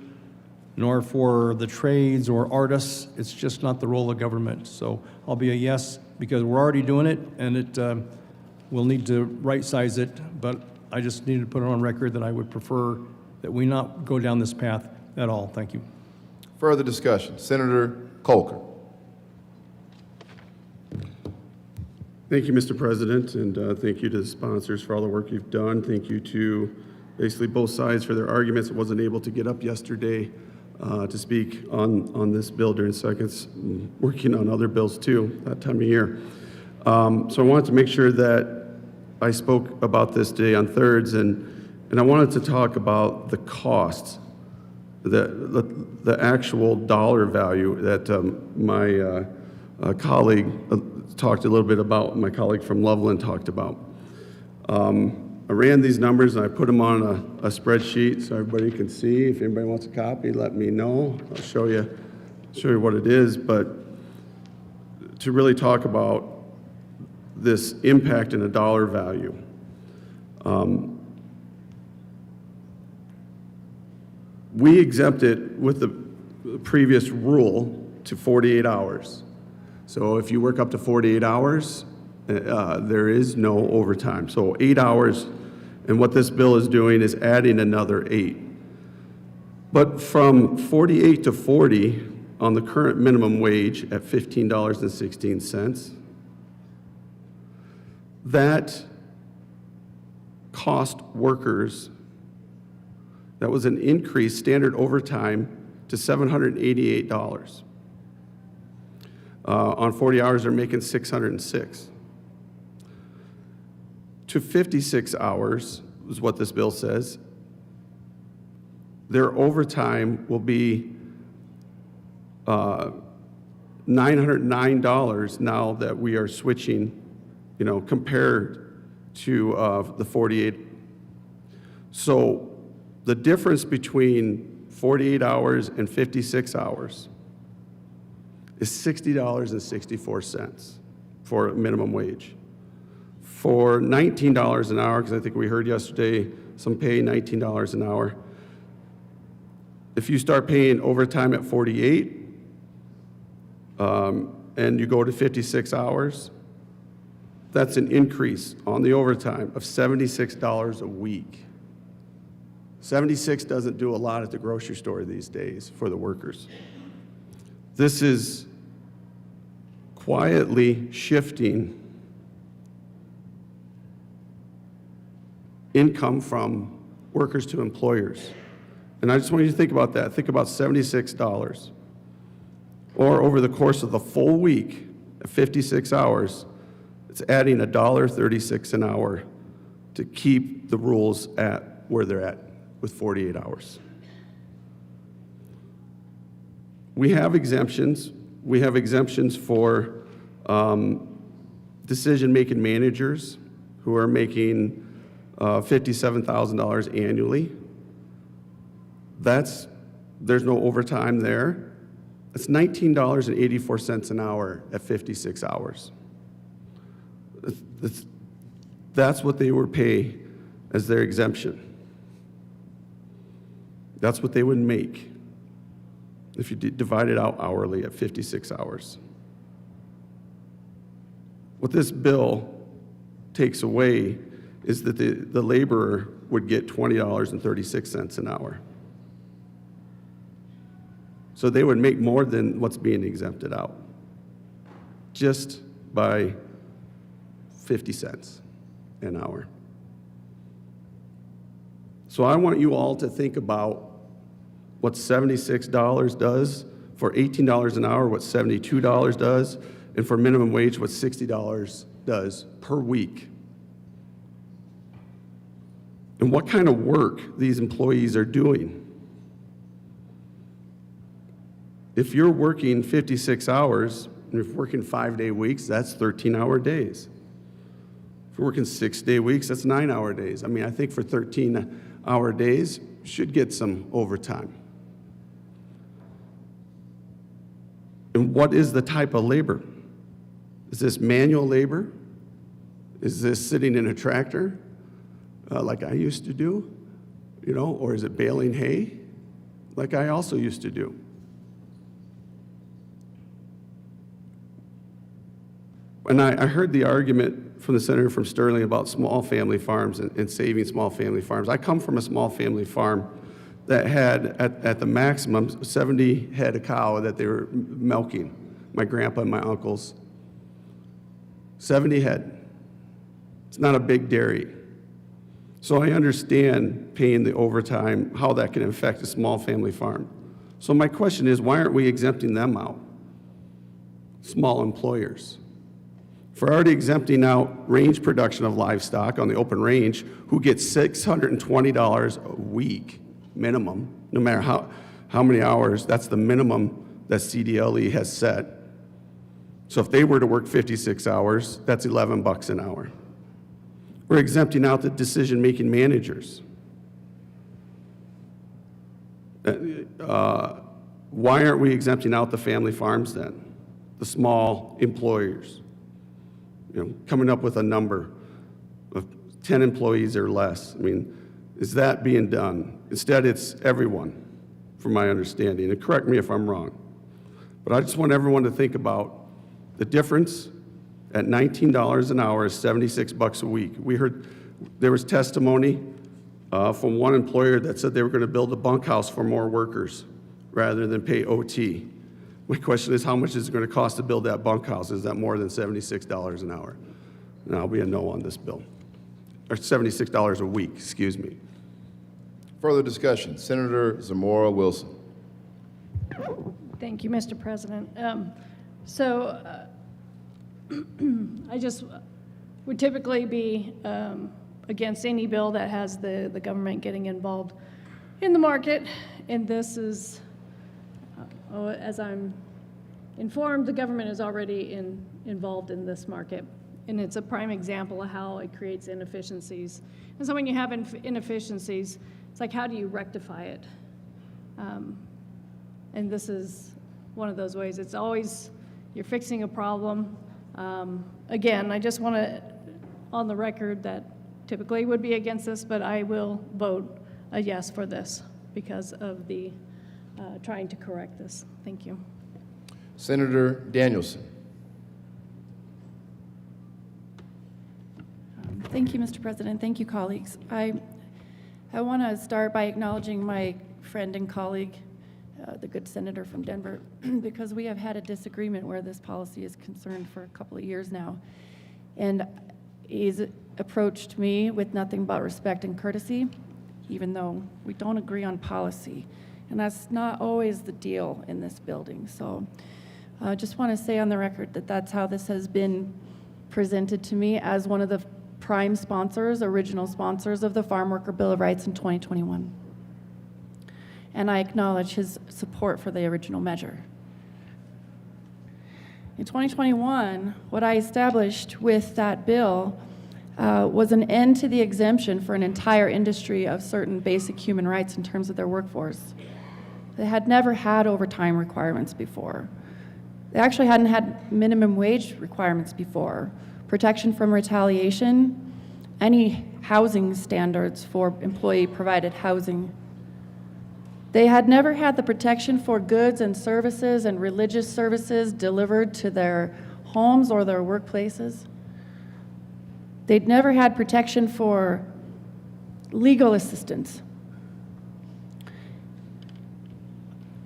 nor for the trades or artists. It's just not the role of government. So I'll be a yes because we're already doing it, and it we'll need to right-size it, but I just need to put it on record that I would prefer that we not go down this path at all. Thank you. Further discussion. Senator Colker. Thank you, Mr. President, and thank you to the sponsors for all the work you've done. Thank you to basically both sides for their arguments. I wasn't able to get up yesterday to speak on this bill during seconds, working on other bills too, that time of year. So I wanted to make sure that I spoke about this today on thirds, and I wanted to talk about the costs, the actual dollar value that my colleague talked a little bit about, my colleague from Loveland talked about. I ran these numbers and I put them on a spreadsheet so everybody can see. If anybody wants a copy, let me know. I'll show you what it is. But to really talk about this impact in a dollar value, we exempted with the previous rule to 48 hours. So if you work up to 48 hours, there is no overtime. So 8 hours, and what this bill is doing is adding another 8. But from 48 to 40 on the current minimum wage at $15.16, that cost workers, that was an increased standard overtime to $788. On 40 hours, they're making $606. To 56 hours is what this bill says. Their overtime will be $909 now that we are switching, compared to the 48. So the difference between 48 hours and 56 hours is $60.64 for minimum wage. for $19 an hour, because I think we heard yesterday some pay $19 an hour. If you start paying overtime at 48, and you go to 56 hours, that's an increase on the overtime of $76 a week. 76 doesn't do a lot at the grocery store these days for the workers. This is quietly shifting income from workers to employers. And I just want you to think about that. Think about $76. Or over the course of the full week, at 56 hours, it's adding $1.36 an hour to keep the rules at where they're at with 48 hours. We have exemptions. We have exemptions for decision-making managers who are making $57,000 annually. There's no overtime there. It's $19.84 an hour at 56 hours. That's what they would pay as their exemption. That's what they would make if you divide it out hourly at 56 hours. What this bill takes away is that the laborer would get $20.36 an hour. So they would make more than what's being exempted out, just by 50 cents an hour. So I want you all to think about what $76 does, for $18 an hour, what $72 does, and for minimum wage, what $60 does per week. And what kind of work these employees are doing. If you're working 56 hours, and if you're working 5-day weeks, that's 13-hour days. If you're working 6-day weeks, that's 9-hour days. I mean, I think for 13-hour days, you should get some overtime. And what is the type of labor? Is this manual labor? Is this sitting in a tractor, like I used to do? Or is it baling hay, like I also used to do? And I heard the argument from the senator from Sterling about small family farms and saving small family farms. I come from a small family farm that had, at the maximum, 70 head of cow that they were milking, my grandpa and my uncles. 70 head. It's not a big dairy. So I understand paying the overtime, how that can affect a small family farm. So my question is, why aren't we exempting them out? Small employers. If we're already exempting out range production of livestock on the open range, who gets $620 a week minimum, no matter how many hours, that's the minimum that CDLE has set. So if they were to work 56 hours, that's $11 an hour. We're exempting out the decision-making managers. Why aren't we exempting out the family farms then? The small employers? Coming up with a number of 10 employees or less. I mean, is that being done? Instead, it's everyone, from my understanding. And correct me if I'm wrong. But I just want everyone to think about the difference at $19 an hour is $76 a week. We heard there was testimony from one employer that said they were going to build a bunkhouse for more workers rather than pay OT. My question is, how much is it going to cost to build that bunkhouse? Is that more than $76 an hour? And I'll be a no on this bill. Or $76 a week, excuse me. Further discussion. Senator Zamora Wilson. Thank you, Mr. President. I just would typically be against any bill that has the government getting involved in the market, and this is, as I'm informed, the government is already involved in this market, and it's a prime example of how it creates inefficiencies. And so when you have inefficiencies, it's like, how do you rectify it? And this is one of those ways. It's always, you're fixing a problem. Again, I just want to on the record that typically would be against this, but I will vote a yes for this because of the trying to correct this. Thank you. Senator Danielson. Thank you, Mr. President. Thank you, colleagues. I want to start by acknowledging my friend and colleague, the good senator from Denver, because we have had a disagreement where this policy is concerned for a couple of years now. And he's approached me with nothing but respect and courtesy, even though we don't agree on policy. And that's not always the deal in this building. So I just want to say on the record that that's how this has been presented to me as one of the prime sponsors, original sponsors of the Farm Worker Bill of Rights in 2021. And I acknowledge his support for the original measure. In 2021, what I established with that bill was an end to the exemption for an entire industry of certain basic human rights in terms of their workforce. They had never had overtime requirements before. They actually hadn't had minimum wage requirements before, protection from retaliation, any housing standards for employee-provided housing. They had never had the protection for goods and services and religious services delivered to their homes or their workplaces. They'd never had protection for legal assistance.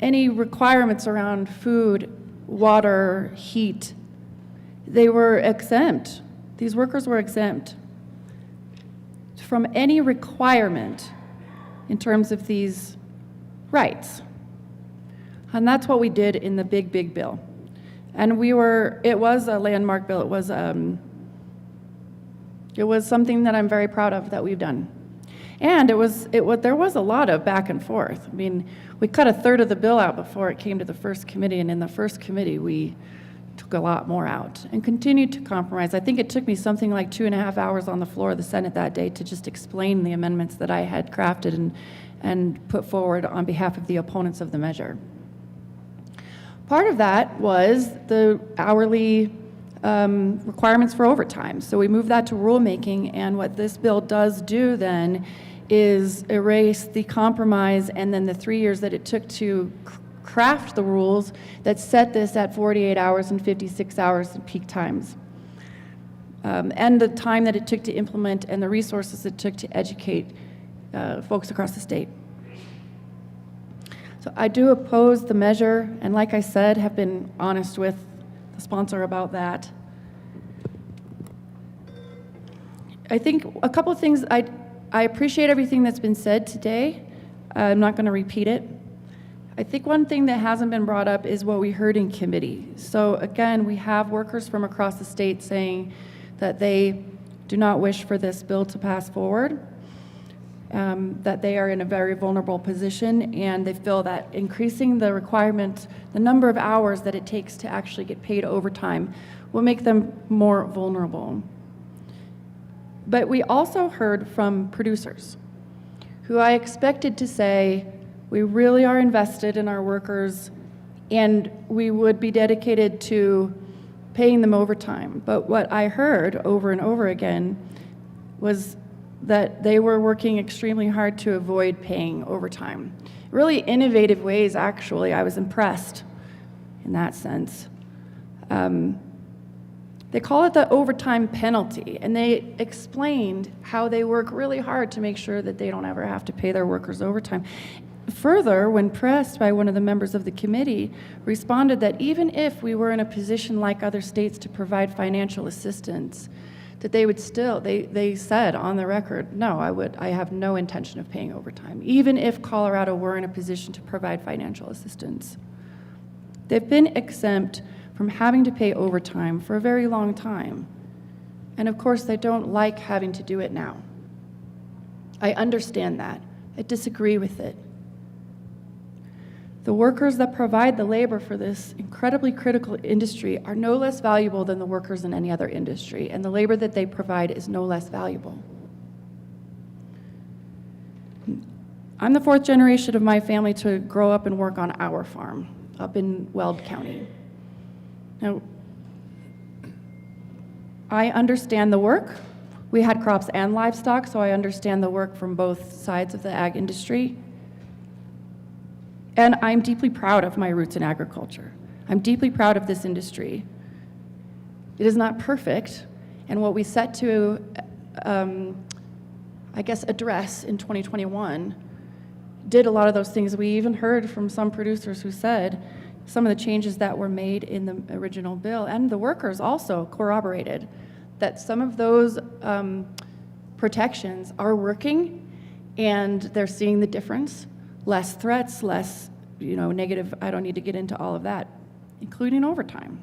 Any requirements around food, water, heat, they were exempt. These workers were exempt from any requirement in terms of these rights. And that's what we did in the big, big bill. And it was a landmark bill. It was something that I'm very proud of that we've done. And there was a lot of back and forth. I mean, we cut a third of the bill out before it came to the first committee, and in the first committee, we took a lot more out and continued to compromise. I think it took me something like 2.5 hours on the floor of the Senate that day to just explain the amendments that I had crafted and put forward on behalf of the opponents of the measure. Part of that was the hourly requirements for overtime. So we moved that to rulemaking, and what this bill does do then is erase the compromise and then the 3 years that it took to craft the rules that set this at 48 hours and 56 hours in peak times. And the time that it took to implement and the resources it took to educate folks across the state. So I do oppose the measure, and like I said, have been honest with the sponsor about that. I think a couple of things, I appreciate everything that's been said today. I'm not going to repeat it. I think one thing that hasn't been brought up is what we heard in committee. So again, we have workers from across the state saying that they do not wish for this bill to pass forward, that they are in a very vulnerable position, and they feel that increasing the requirement, the number of hours that it takes to actually get paid overtime, will make them more vulnerable. But we also heard from producers who I expected to say, we really are invested in our workers and we would be dedicated to paying them overtime. But what I heard over and over again was that they were working extremely hard to avoid paying overtime. Really innovative ways, actually. I was impressed in that sense. They call it the overtime penalty, and they explained how they work really hard to make sure that they don't ever have to pay their workers overtime. Further, when pressed by one of the members of the committee, responded that even if we were in a position like other states to provide financial assistance, that they would still, they said on the record, no, I have no intention of paying overtime, even if Colorado were in a position to provide financial assistance. They've been exempt from having to pay overtime for a very long time. And of course, they don't like having to do it now. I understand that. I disagree with it. The workers that provide the labor for this incredibly critical industry are no less valuable than the workers in any other industry, and the labor that they provide is no less valuable. I'm the fourth generation of my family to grow up and work on our farm up in Weld County. Now, I understand the work. We had crops and livestock, so I understand the work from both sides of the ag industry. And I'm deeply proud of my roots in agriculture. I'm deeply proud of this industry. It is not perfect, and what we set to, address in 2021 did a lot of those things. We even heard from some producers who said some of the changes that were made in the original bill, and the workers also corroborated that some of those protections are working, and they're seeing the difference. Less threats, less, negative. I don't need to get into all of that, including overtime.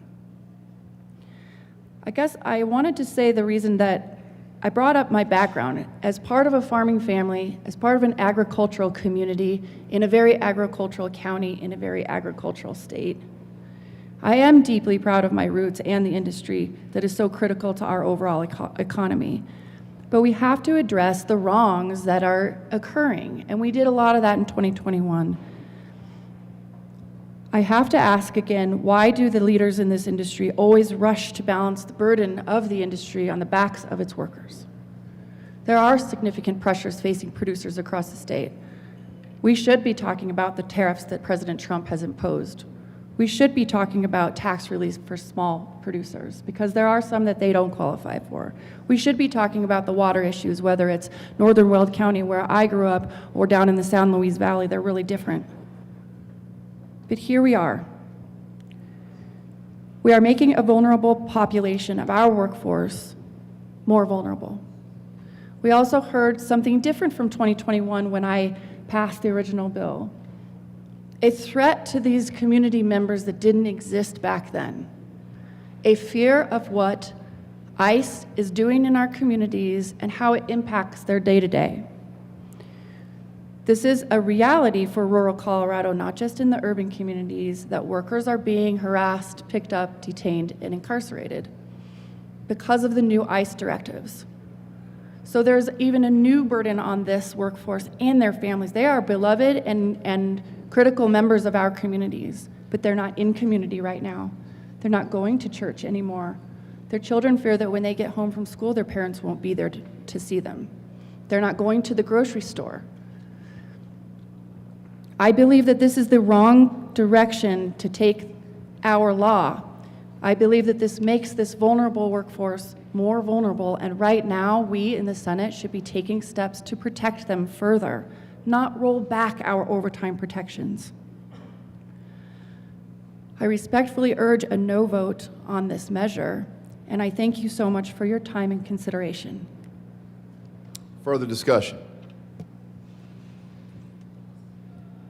I guess I wanted to say the reason that I brought up my background as part of a farming family, as part of an agricultural community in a very agricultural county, in a very agricultural state. I am deeply proud of my roots and the industry that is so critical to our overall economy. But we have to address the wrongs that are occurring, and we did a lot of that in 2021. I have to ask again, why do the leaders in this industry always rush to balance the burden of the industry on the backs of its workers? There are significant pressures facing producers across the state. We should be talking about the tariffs that President Trump has imposed. We should be talking about tax relief for small producers, because there are some that they don't qualify for. We should be talking about the water issues, whether it's northern Weld County, where I grew up, or down in the San Luis Valley. They're really different. But here we are. We are making a vulnerable population of our workforce more vulnerable. We also heard something different from 2021 when I passed the original bill. A threat to these community members that didn't exist back then. A fear of what ICE is doing in our communities and how it impacts their day-to-day. This is a reality for rural Colorado, not just in the urban communities, that workers are being harassed, picked up, detained, and incarcerated because of the new ICE directives. So there's even a new burden on this workforce and their families. They are beloved and critical members of our communities, but they're not in community right now. They're not going to church anymore. Their children fear that when they get home from school, their parents won't be there to see them. They're not going to the grocery store. I believe that this is the wrong direction to take our law. I believe that this makes this vulnerable workforce more vulnerable, and right now, we in the Senate should be taking steps to protect them further, not roll back our overtime protections. I respectfully urge a no vote on this measure, and I thank you so much for your time and consideration. Further discussion?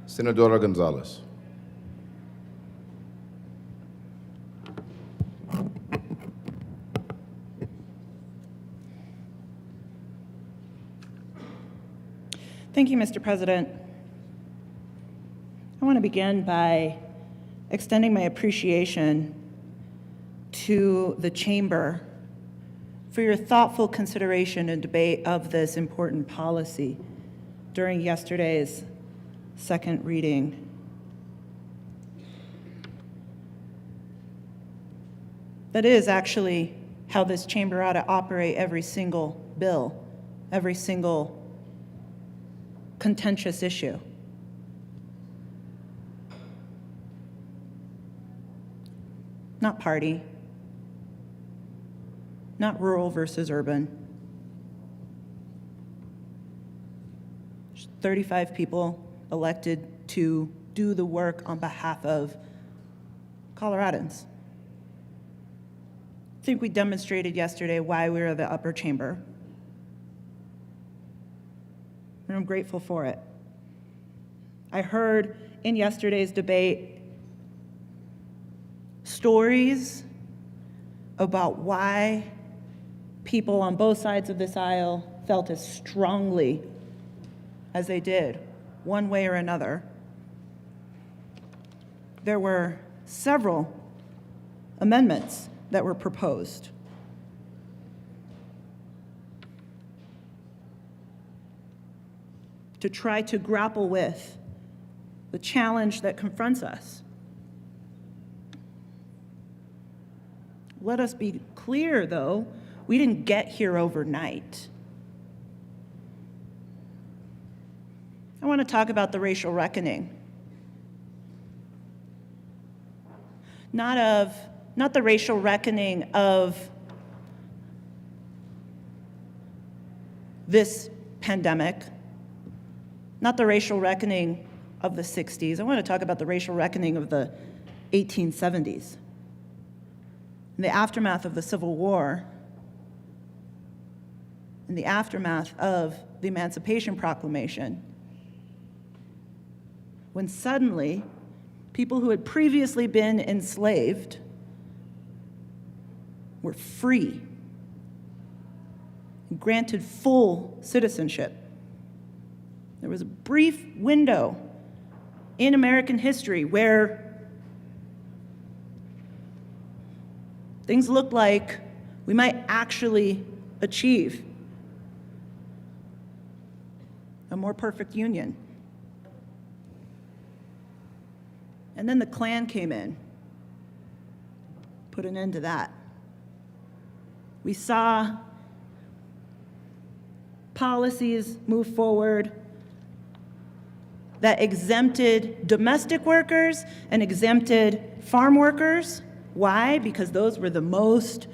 Senadora Gonzalez. Thank you, Mr. President. I want to begin by extending my appreciation to the Chamber for your thoughtful consideration and debate of this important policy during yesterday's second reading. That is actually how this chamber ought to operate every single bill, every single contentious issue. Not party, not rural versus urban. 35 people elected to do the work on behalf of Coloradans. I think we demonstrated yesterday why we are the upper chamber. And I'm grateful for it. I heard in yesterday's debate stories about why people on both sides of this aisle felt as strongly as they did, one way or another. There were several amendments that were proposed. To try to grapple with the challenge that confronts us. Let us be clear, though, We didn't get here overnight. I want to talk about the racial reckoning. Not the racial reckoning of this pandemic, not the racial reckoning of the 60s. I want to talk about the racial reckoning of the 1870s. In the aftermath of the Civil War, in the aftermath of the Emancipation Proclamation, when suddenly people who had previously been enslaved were free, granted full citizenship. There was a brief window in American history where things looked like we might actually achieve a more perfect union. And then the Klan came in, put an end to that. We saw policies move forward that exempted domestic workers and exempted farm workers. Why? Because those were the most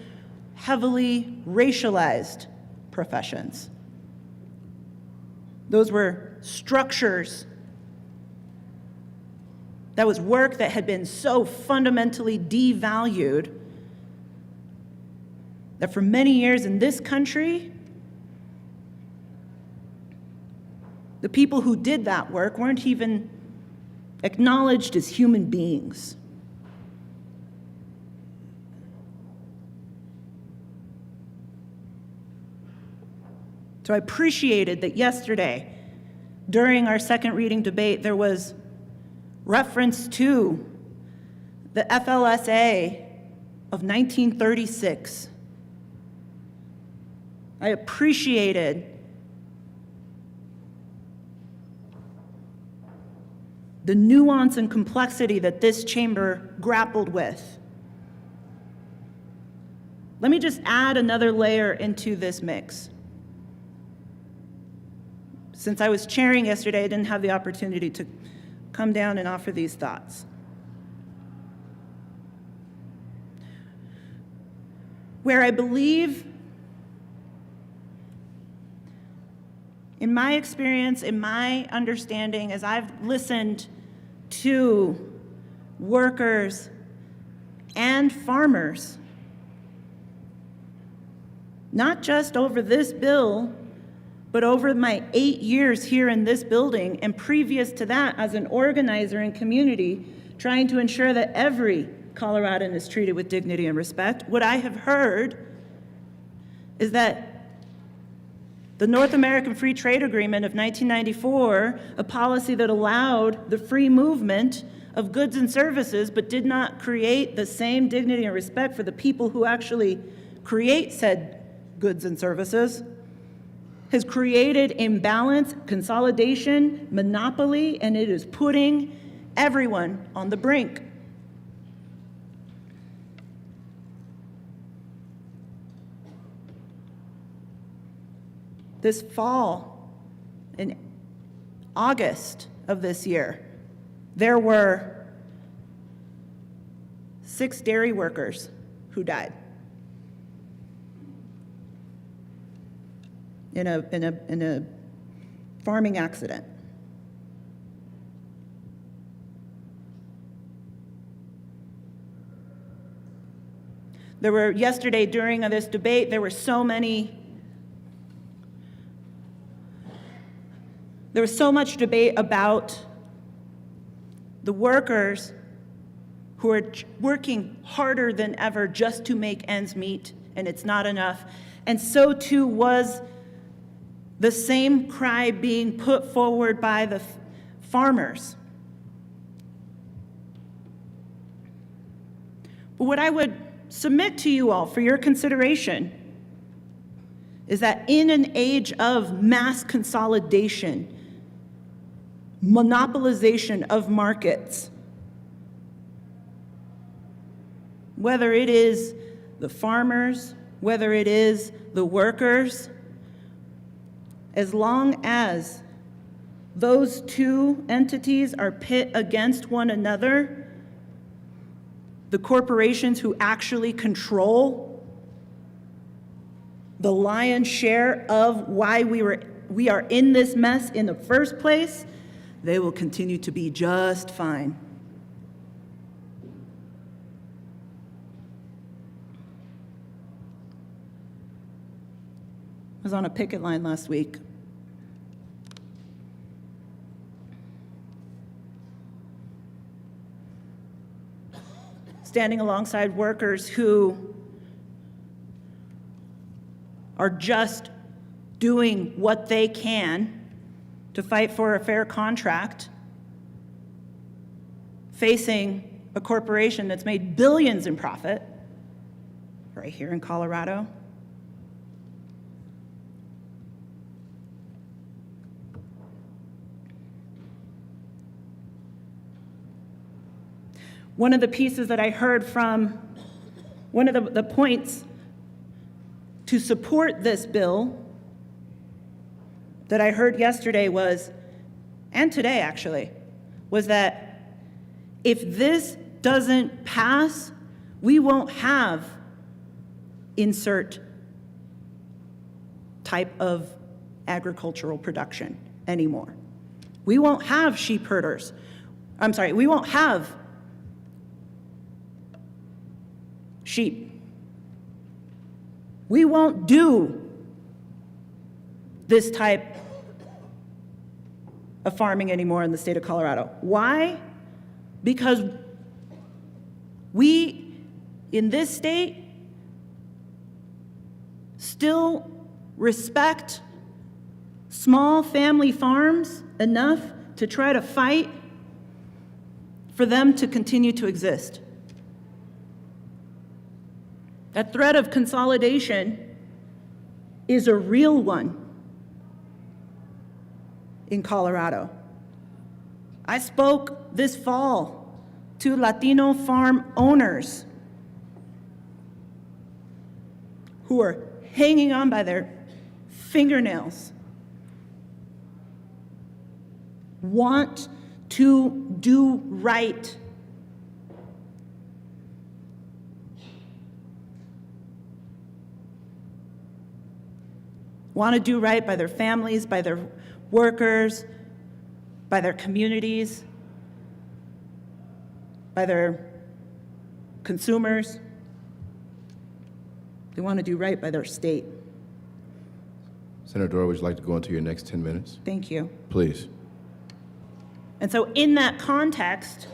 heavily racialized professions. Those were structures. That was work that had been so fundamentally devalued that for many years in this country, the people who did that work weren't even acknowledged as human beings. So I appreciated that yesterday, during our second reading debate, there was reference to the FLSA of 1936. I appreciated the nuance and complexity that this chamber grappled with. Let me just add another layer into this mix. Since I was chairing yesterday, I didn't have the opportunity to come down and offer these thoughts. Where I believe, in my experience, in my understanding, as I've listened to workers and farmers, not just over this bill, but over my 8 years here in this building, and previous to that as an organizer in community, trying to ensure that every Coloradan is treated with dignity and respect, what I have heard is that the North American Free Trade Agreement of 1994, a policy that allowed the free movement of goods and services, but did not create the same dignity and respect for the people who actually create said goods and services, has created imbalance, consolidation, monopoly, and it is putting everyone on the brink. This fall, in August of this year, there were 6 dairy workers who died in a farming accident. There were, yesterday during this debate, there was so much debate about the workers who are working harder than ever just to make ends meet, and it's not enough. And so too was the same cry being put forward by the farmers. But what I would submit to you all for your consideration is that in an age of mass consolidation, monopolization of markets, whether it is the farmers whether it is the workers, as long as those two entities are pit against one another, the corporations who actually control the lion's share of why we are in this mess in the first place, they will continue to be just fine. I was on a picket line last week. Standing alongside workers who are just doing what they can to fight for a fair contract, facing a corporation that's made billions in profit right here in Colorado. One of the pieces that I heard from one of the points to support this bill that I heard yesterday was, and today actually, was that if this doesn't pass, we won't have insert type of agricultural production anymore. We won't have sheep herders. I'm sorry, we won't have sheep. We won't do this type of farming anymore in the state of Colorado. Why? Because we, in this state, still respect small family farms enough to try to fight for them to continue to exist. That threat of consolidation is a real one in Colorado. I spoke this fall to Latino farm owners who are hanging on by their fingernails, want to do right. Want to do right by their families, by their workers, by their communities, by their consumers. They want to do right by their state. Senator Dora, would you like to go into your next 10 minutes? Thank you. Please. And so in that context,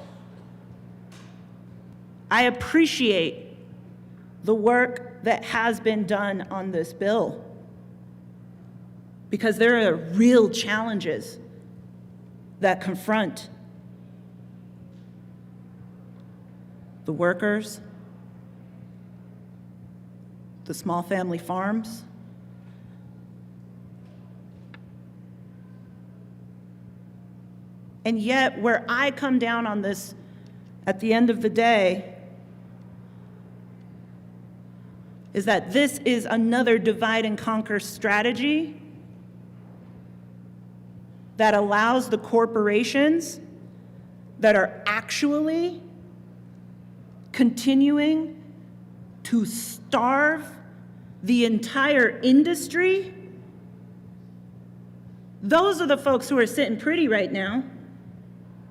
I appreciate the work that has been done on this bill, because there are real challenges that confront the workers, the small family farms, and yet where I come down on this at the end of the day is that this is another divide and conquer strategy that allows the corporations that are actually continuing to starve the entire industry. Those are the folks who are sitting pretty right now.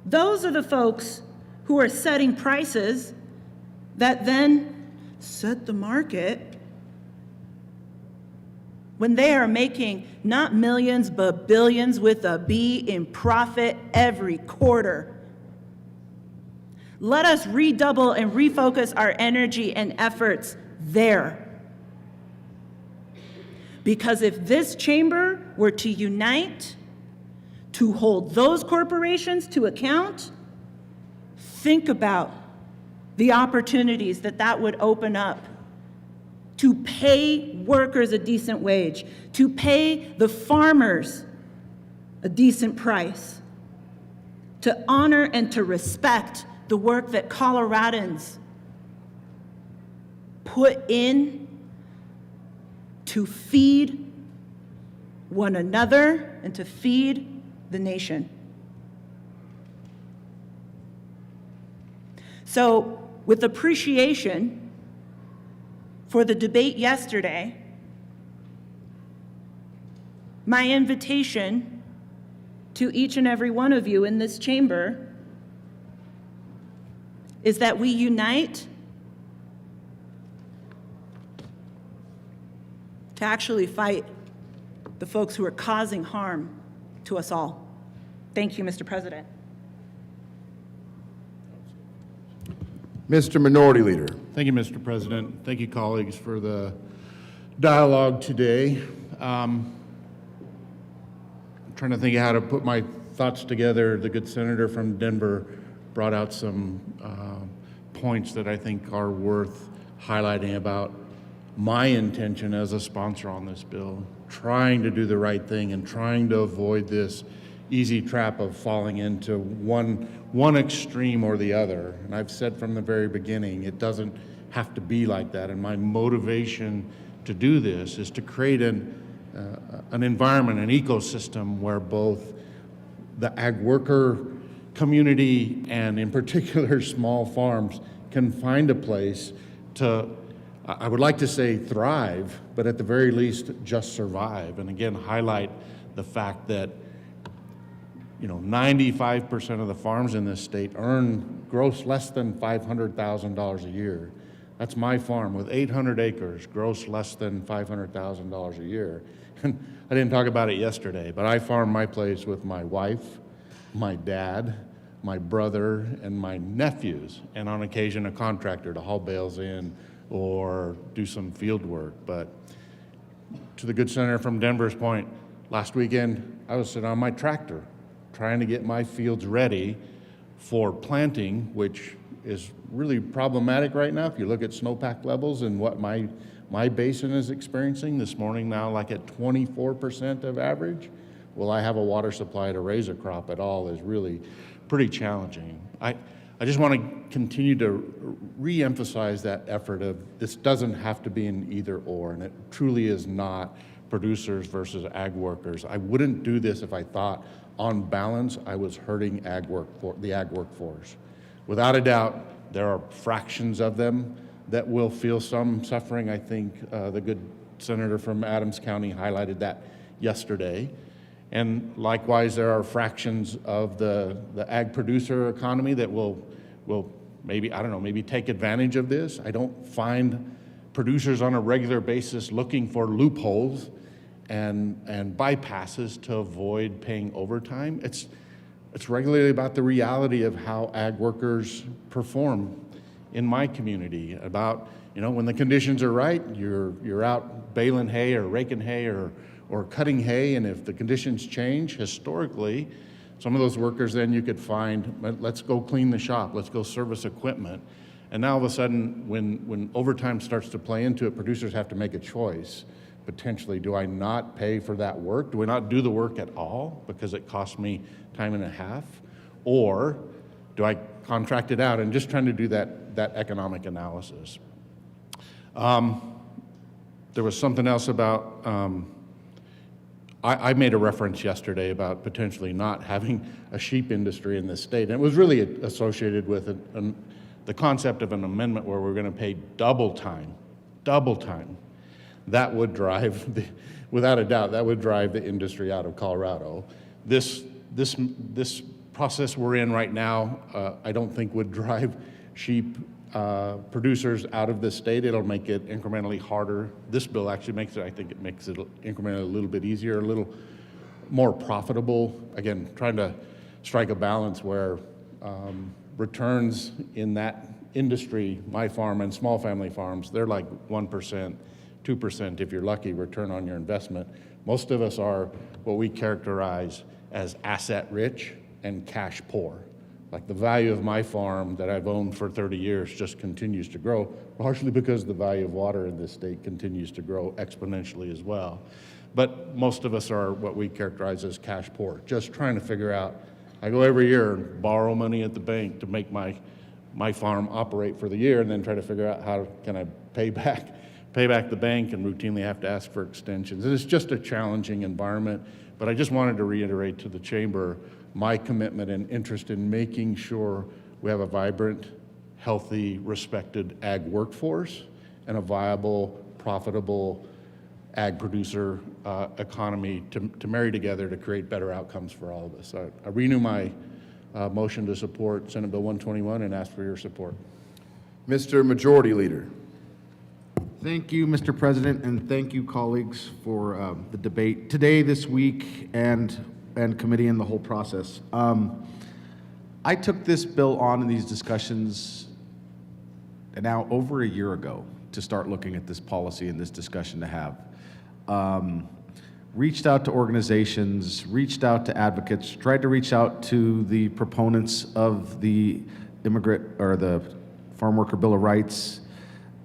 Those are the folks who are setting prices that then set the market when they are making not millions, but billions with a B in profit every quarter. Let us redouble and refocus our energy and efforts there. Because if this chamber were to unite to hold those corporations to account, think about the opportunities that that would open up to pay workers a decent wage, to pay the farmers a decent price, to honor and to respect the work that Coloradans put in to feed one another and to feed the nation. So, with appreciation for the debate yesterday, my invitation to each and every one of you in this chamber is that we unite to actually fight the folks who are causing harm to us all. Thank you, Mr. President. Mr. Minority Leader. Thank you, Mr. President. Thank you, colleagues, for the dialogue today. I'm trying to think of how to put my thoughts together. The good senator from Denver brought out some points that I think are worth highlighting about my intention as a sponsor on this bill, trying to do the right thing and trying to avoid this easy trap of falling into one extreme or the other. And I've said from the very beginning, it doesn't have to be like that. And my motivation to do this is to create an environment, an ecosystem where both the ag worker community and in particular small farms can find a place to, I would like to say thrive, but at the very least just survive. And again, highlight the fact that 95% of the farms in this state earn gross less than $500,000 a year. That's my farm with 800 acres, gross less than $500,000 a year. And I didn't talk about it yesterday, but I farm my place with my wife, my dad, my brother, and my nephews, and on occasion a contractor to haul bales in or do some field work. But to the good senator from Denver's point, last weekend I was sitting on my tractor trying to get my fields ready for planting, which is really problematic right now. If you look at snowpack levels and what my basin is experiencing this morning now, like at 24% of average, will I have a water supply to raise a crop at all is really pretty challenging. I just want to continue to re-emphasize that effort of this doesn't have to be an either or, and it truly is not producers versus ag workers. I wouldn't do this if I thought on balance I was hurting the ag workforce. Without a doubt, there are fractions of them that will feel some suffering. I think the good senator from Adams County highlighted that yesterday. And likewise, there are fractions of the ag producer economy that will maybe take advantage of this. I don't find producers on a regular basis looking for loopholes and bypasses to avoid paying overtime. It's regularly about the reality of how ag workers perform in my community, about when the conditions are right, you're out baling hay or raking hay or cutting hay, and if the conditions change, historically, some of those workers then you could find, let's go clean the shop, let's go service equipment. And now all of a sudden, when overtime starts to play into it, producers have to make a choice. Potentially, do I not pay for that work? Do I not do the work at all because it costs me time and a half? Or do I contract it out? And just trying to do that economic analysis. There was something else about, I made a reference yesterday about potentially not having a sheep industry in this state. And it was really associated with the concept of an amendment where we're going to pay double time. That would drive, without a doubt, that would drive the industry out of Colorado. This process we're in right now, I don't think would drive sheep producers out of the state. It'll make it incrementally harder. This bill actually makes it incrementally a little bit easier, a little more profitable. Again, trying to strike a balance where returns in that industry, my farm and small family farms, they're like 1%, 2% if you're lucky, return on your investment. Most of us are what we characterize as asset rich and cash poor. Like the value of my farm that I've owned for 30 years just continues to grow, largely because the value of water in this state continues to grow exponentially as well. But most of us are what we characterize as cash poor, just trying to figure out, I go every year and borrow money at the bank to make my farm operate for the year and then try to figure out how can I pay back pay back the bank and routinely have to ask for extensions. It is just a challenging environment, but I just wanted to reiterate to the chamber my commitment and interest in making sure we have a vibrant, healthy, respected ag workforce and a viable, profitable ag producer economy to marry together to create better outcomes for all of us. I renew my motion to support Senate Bill 121 and ask for your support. Mr. Majority Leader. Thank you, Mr. President, and thank you, colleagues, for the debate today, this week, and committee and the whole process. I took this bill on in these discussions now over a year ago to start looking at this policy and this discussion to have. Reached out to organizations, reached out to advocates, tried to reach out to the proponents of the the Farm Worker Bill of Rights,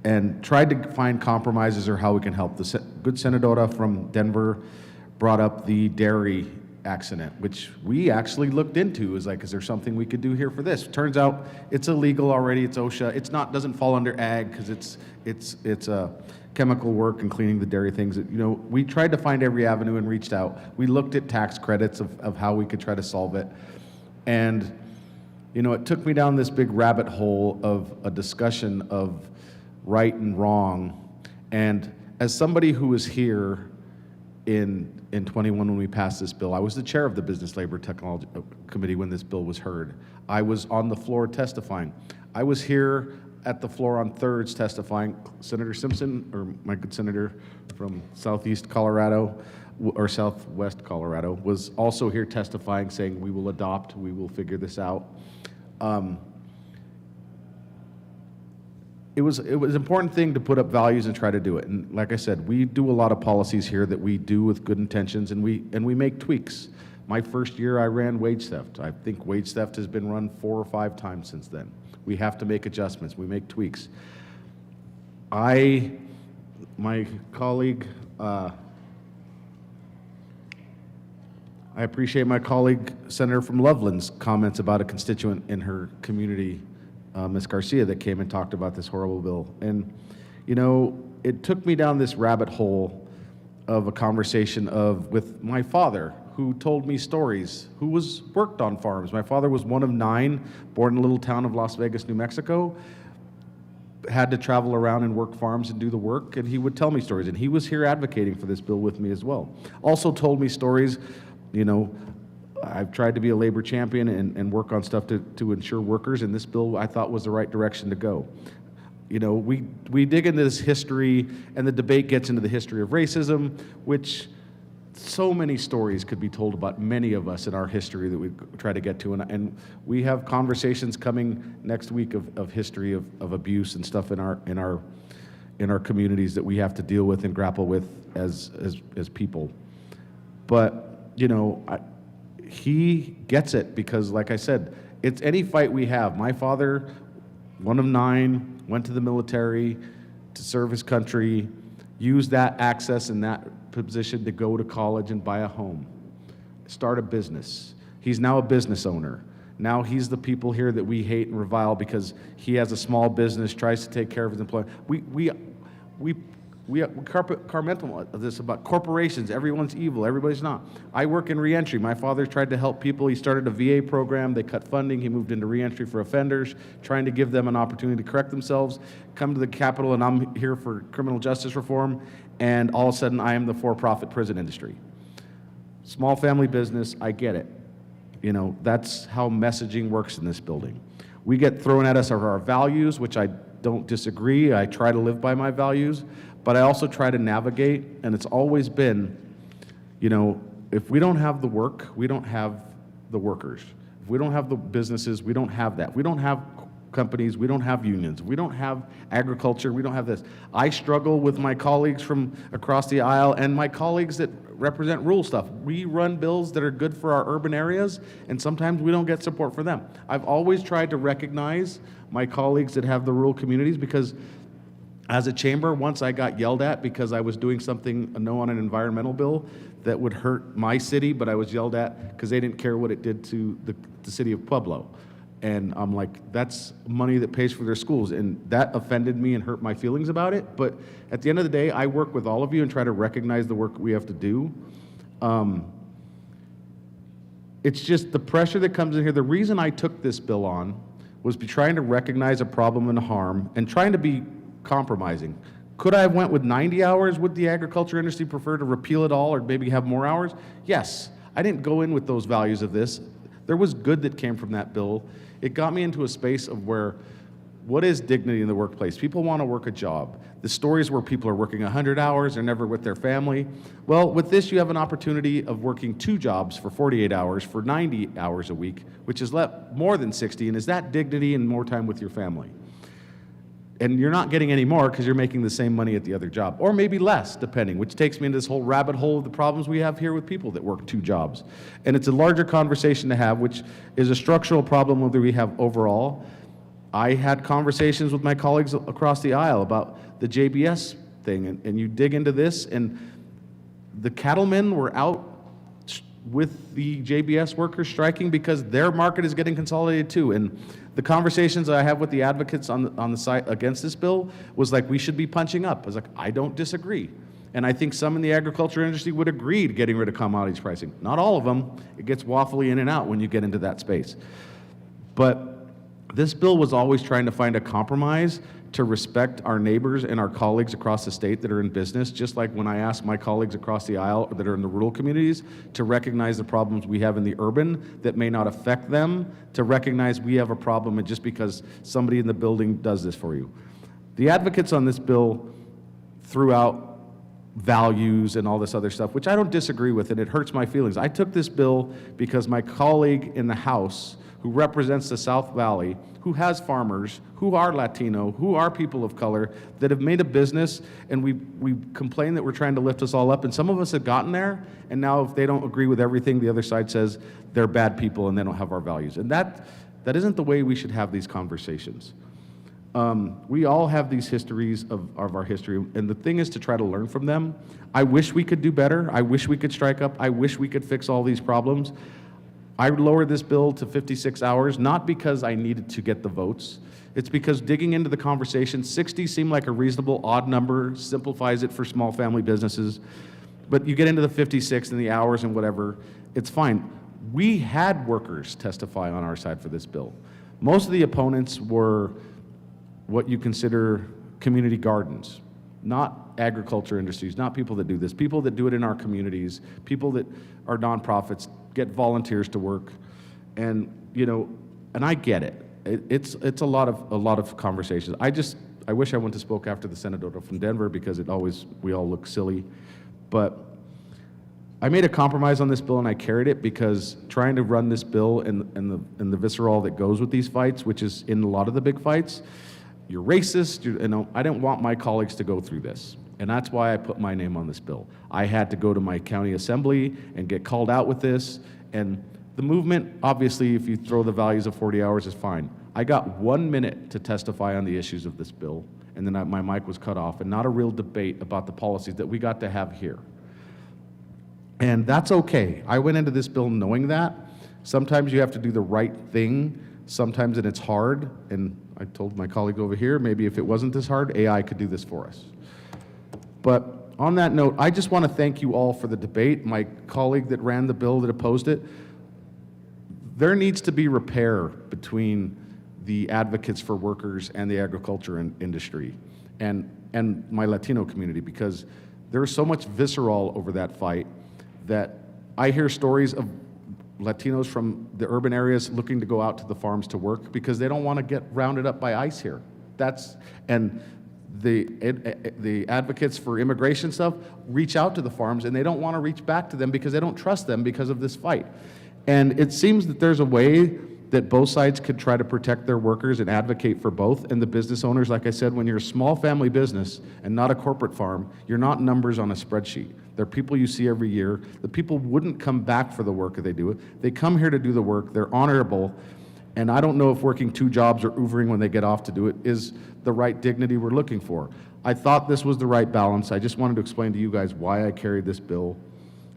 and tried to find compromises or how we can help. The good Senadora from Denver brought up the dairy accident, which we actually looked into. Is like, is there something we could do here for this? Turns out it's illegal already. It's OSHA. It's not, doesn't fall under ag because it's chemical work and cleaning the dairy things. We tried to find every avenue and reached out. We looked at tax credits of how we could try to solve it. And, it took me down this big rabbit hole of a discussion of right and wrong. And as somebody who was here in 21 when we passed this bill, I was the chair of the Business Labor Technology Committee when this bill was heard. I was on the floor testifying. I was here at the floor on thirds testifying. Senator Simpson, or my good senator from southeast Colorado, or southwest Colorado, was also here testifying, saying we will adopt, we will figure this out. It was an important thing to put up values and try to do it. And like I said, we do a lot of policies here that we do with good intentions, and we make tweaks. My first year I ran wage theft. I think wage theft has been run 4 or 5 times since then. We have to make adjustments. We make tweaks. My colleague, I appreciate my colleague, Senator from Loveland's comments about a constituent in her community, Ms. Garcia, that came and talked about this horrible bill. And, it took me down this rabbit hole of a conversation with my father, who told me stories, who worked on farms. My father was one of 9, born in a little town of Las Vegas, New Mexico, had to travel around and work farms and do the work, and he would tell me stories. And he was here advocating for this bill with me as well. Also told me stories, I've tried to be a labor champion and work on stuff to ensure workers, and this bill I thought was the right direction to go. We dig into this history, and the debate gets into the history of racism, which so many stories could be told about many of us in our history that we try to get to, and we have conversations coming next week of history of abuse and stuff in our communities that we have to deal with and grapple with as people. But he gets it because, like I said, it's any fight we have. My father, one of 9, went to the military to serve his country, used that access and that position to go to college and buy a home, start a business. He's now a business owner. Now he's the people here that we hate and revile because he has a small business, tries to take care of his employees. We compartmentalize this about corporations. Everyone's evil. Everybody's not. I work in reentry. My father tried to help people. He started a VA program. They cut funding. He moved into reentry for offenders, trying to give them an opportunity to correct themselves. Come to the Capitol, and I'm here for criminal justice reform, and all of a sudden I am the for-profit prison industry. Small family business, I get it. That's how messaging works in this building. We get thrown at us our values, which I don't disagree. I try to live by my values. But I also try to navigate, and it's always been, if we don't have the work, we don't have the workers. If we don't have the businesses, we don't have that. We don't have companies, we don't have unions. We don't have agriculture, we don't have this. I struggle with my colleagues from across the aisle and my colleagues that represent rural stuff. We run bills that are good for our urban areas, and sometimes we don't get support for them. I've always tried to recognize my colleagues that have the rural communities because as a chamber, once I got yelled at because I was doing something, a no on an environmental bill that would hurt my city, but I was yelled at because they didn't care what it did to the city of Pueblo. And I'm like, that's money that pays for their schools. And that offended me and hurt my feelings about it. But at the end of the day, I work with all of you and try to recognize the work we have to do. It's just the pressure that comes in here. The reason I took this bill on was trying to recognize a problem and a harm and trying to be compromising. Could I have went with 90 hours? Would the agriculture industry prefer to repeal it all or maybe have more hours? Yes. I didn't go in with those values of this. There was good that came from that bill. It got me into a space of where, what is dignity in the workplace? People want to work a job. The stories where people are working 100 hours, they're never with their family. Well, with this, you have an opportunity of working 2 jobs for 48 hours for 90 hours a week, which is more than 60, and is that dignity and more time with your family? And you're not getting any more because you're making the same money at the other job, or maybe less, depending, which takes me into this whole rabbit hole of the problems we have here with people that work 2 jobs. And it's a larger conversation to have, which is a structural problem that we have overall. I had conversations with my colleagues across the aisle about the JBS thing, and you dig into this, and the cattlemen were out with the JBS workers striking because their market is getting consolidated too. And the conversations I have with the advocates on the side against this bill was like, we should be punching up. I was like, I don't disagree. And I think some in the agriculture industry would agree to getting rid of commodities pricing. Not all of them. It gets waffly in and out when you get into that space. But this bill was always trying to find a compromise to respect our neighbors and our colleagues across the state that are in business, just like when I ask my colleagues across the aisle that are in the rural communities to recognize the problems we have in the urban that may not affect them, to recognize we have a problem and just because somebody in the building does this for you. The advocates on this bill threw out values and all this other stuff, which I don't disagree with, and it hurts my feelings. I took this bill because my colleague in the House who represents the South Valley, who has farmers, who are Latino, who are people of color, that have made a business, and we complain that we're trying to lift us all up, and some of us have gotten there, and now if they don't agree with everything, the other side says they're bad people and they don't have our values. And that isn't the way we should have these conversations. We all have these histories of our history, and the thing is to try to learn from them. I wish we could do better. I wish we could strike up. I wish we could fix all these problems. I lowered this bill to 56 hours, not because I needed to get the votes. It's because digging into the conversation, 60 seemed like a reasonable odd number, simplifies it for small family businesses. But you get into the 56 and the hours and whatever, it's fine. We had workers testify on our side for this bill. Most of the opponents were what you consider community gardens, not agriculture industries, not people that do this, people that do it in our communities, people that are nonprofits, get volunteers to work, and and I get it. It's a lot of conversations. I wish I went to spoke after the senator from Denver because we all look silly, but I made a compromise on this bill and I carried it because trying to run this bill and the visceral that goes with these fights, which is in a lot of the big fights, you're racist. I didn't want my colleagues to go through this. And that's why I put my name on this bill. I had to go to my county assembly and get called out with this. And the movement, obviously, if you throw the values of 40 hours, is fine. I got 1 minute to testify on the issues of this bill, and then my mic was cut off, and not a real debate about the policies that we got to have here. And that's okay. I went into this bill knowing that. Sometimes you have to do the right thing. Sometimes it's hard. And I told my colleague over here, maybe if it wasn't this hard, AI could do this for us. But on that note, I just want to thank you all for the debate. My colleague that ran the bill that opposed it, there needs to be repair between the advocates for workers and the agriculture industry and my Latino community, because there's so much visceral over that fight that I hear stories of Latinos from the urban areas looking to go out to the farms to work because they don't want to get rounded up by ICE here. The advocates for immigration stuff reach out to the farms and they don't want to reach back to them because they don't trust them because of this fight. And it seems that there's a way that both sides could try to protect their workers and advocate for both. And the business owners, like I said, when you're a small family business and not a corporate farm, you're not numbers on a spreadsheet. They're people you see every year. The people wouldn't come back for the work if they do it. They come here to do the work. They're honorable. And I don't know if working 2 jobs or Ubering when they get off to do it is the right dignity we're looking for. I thought this was the right balance. I just wanted to explain to you guys why I carried this bill.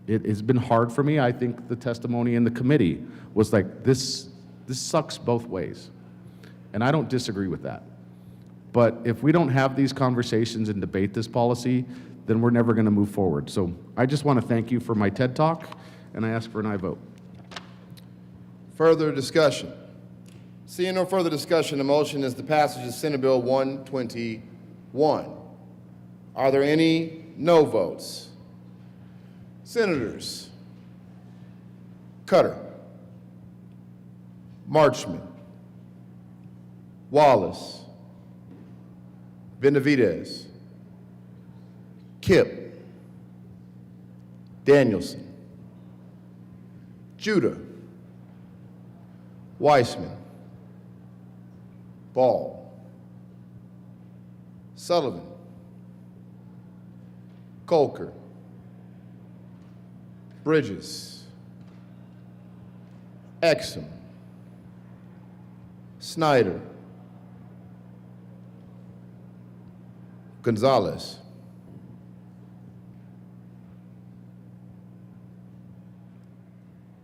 It has been hard for me. I think the testimony in the committee was like, this This sucks both ways. And I don't disagree with that. But if we don't have these conversations and debate this policy, then we're never going to move forward. So I just want to thank you for my TED Talk, and I ask for an aye vote. Further discussion? Seeing no further discussion, the motion is the passage of Senate Bill 121. Are there any no votes? Senators Cutter, Marchman, Wallace, Benavidez, Kipp, Danielson, Judah, Weissman, Ball, Sullivan, Colker, Bridges, Exum, Snyder, Gonzalez,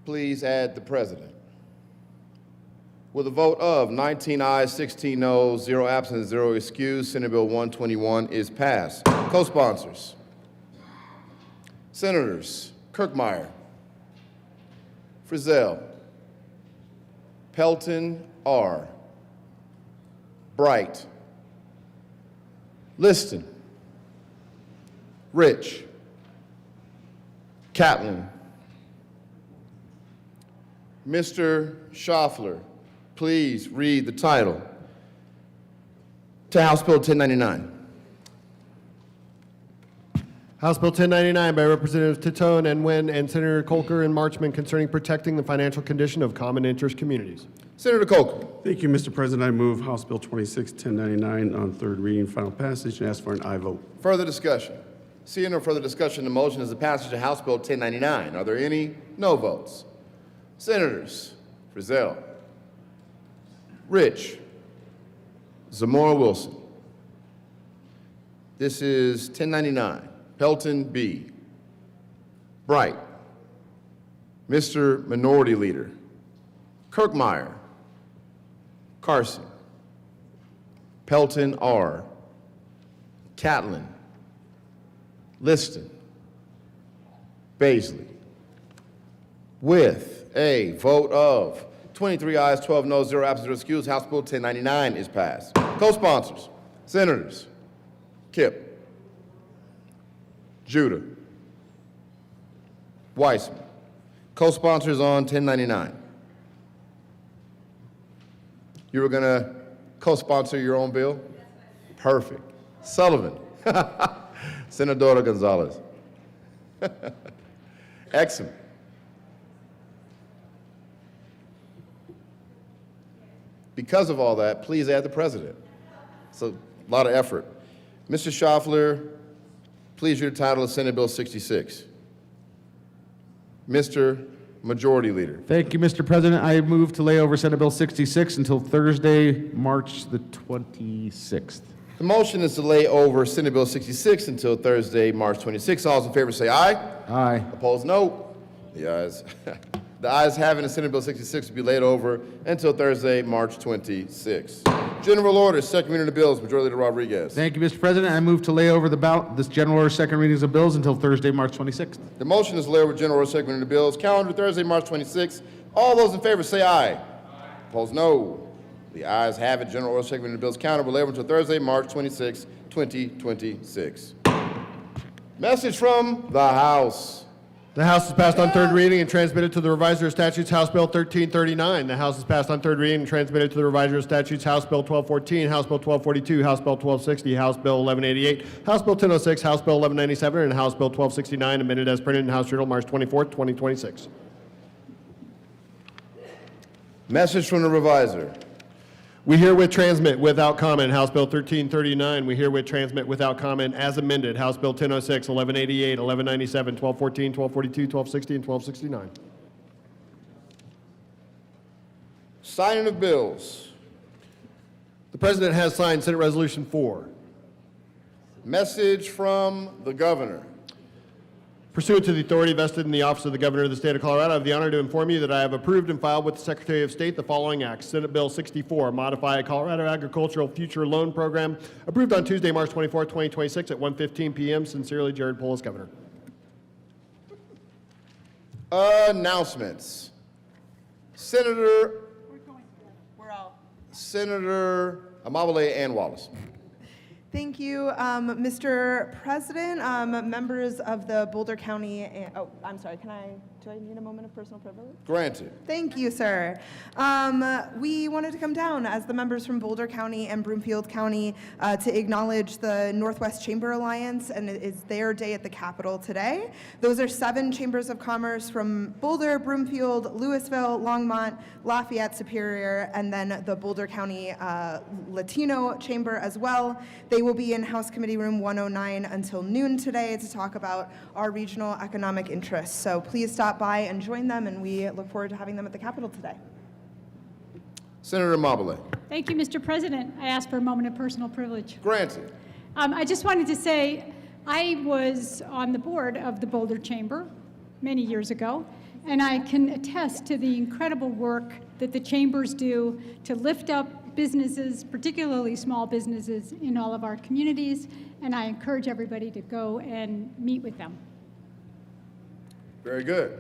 please add the president. With a vote of 19 ayes, 16 noes, 0 absent, 0 excused, Senate Bill 121 is passed. Co-sponsors: Senators Kirkmeyer, Frizzell, Pelton R., Bright, Liston, Rich, Catlin. Mr. Schaffler, please read the title to House Bill 1099. House Bill 1099 by Representatives Titone and Nguyen and Senator Colker and Marchman concerning protecting the financial condition of common interest communities. Senator Colker. Thank you, Mr. President. I move House Bill 26-1099 on third reading, final passage, and ask for an aye vote. Further discussion? Seeing no further discussion, the motion is the passage of House Bill 1099. Are there any no votes? Senators Frizzell, Rich, Zamora Wilson. This is 1099. Pelton B. Bright, Mr. Minority Leader, Kirkmeyer, Carson, Pelton R., Catlin, Liston, Baisley. With a vote of 23 ayes, 12 noes, 0 absent, 0 excused, House Bill 1099 is passed. Co-sponsors: Senators Kipp, Judah, Weissman. Co-sponsors on 1099. You were going to co-sponsor your own bill? Perfect. Sullivan. Senadora Gonzalez. Excellent. Because of all that, please add the president. It's a lot of effort. Mr. Schaffler, please read the title of Senate Bill 66. Mr. Majority Leader. Thank you, Mr. President. I move to lay over Senate Bill 66 until Thursday, March the 26th. The motion is to lay over Senate Bill 66 until Thursday, March 26th. All those in favor say aye. Aye. Opposed, no. The ayes having the Senate Bill 66 to be laid over until Thursday, March 26th. General Order, second reading of the bills, Majority Leader Rodriguez. Thank you, Mr. President. I move to lay over this general order second readings of bills until Thursday, March 26th. The motion is to lay over General Order second reading of the bills, calendar Thursday, March 26th. All those in favor say aye. Opposed, no. The ayes have it. General Order second reading of the bills, calendar will lay over until Thursday, March 26, 2026. Message from the House. The House has passed on third reading and transmitted to the Revisor of Statutes House Bill 1339. The House has passed on third reading and transmitted to the Revisor of Statutes House Bill 1214, House Bill 1242, House Bill 1260, House Bill 1188, House Bill 1006, House Bill 1197, and House Bill 1269, amended as printed in House Journal March 24, 2026. Message from the Revisor. We herewith transmit without comment House Bill 1339. We herewith transmit without comment as amended House Bill 1006, 1188, 1197, 1214, 1242, 1260, and 1269. Signing of bills. The President has signed Senate Resolution 4. Message from the Governor. Pursuant to the authority vested in the office of the Governor of the State of Colorado, I have the honor to inform you that I have approved and filed with the Secretary of State the following acts. Senate Bill 64, modify Colorado Agricultural Future Loan Program, approved on Tuesday, March 24, 2026 at 1:15 p.m. Sincerely, Jared Polis, Governor. Announcements. Senator Amabile and Wallace. Thank you, Mr. President, members of the Boulder County, I'm sorry, do I need a moment of personal privilege? Granted. Thank you, sir. We wanted to come down as the members from Boulder County and Broomfield County to acknowledge the Northwest Chamber Alliance, and it is their day at the Capitol today. Those are 7 chambers of commerce from Boulder, Broomfield, Louisville, Longmont, Lafayette, Superior, and then the Boulder County Latino Chamber as well. They will be in House Committee Room 109 until noon today to talk about our regional economic interests. So please stop by and join them, and we look forward to having them at the Capitol today. Senator Amabile. Thank you, Mr. President. I ask for a moment of personal privilege. Granted. I just wanted to say I was on the board of the Boulder Chamber many years ago, and I can attest to the incredible work that the chambers do to lift up businesses, particularly small businesses, in all of our communities, and I encourage everybody to go and meet with them. Very good.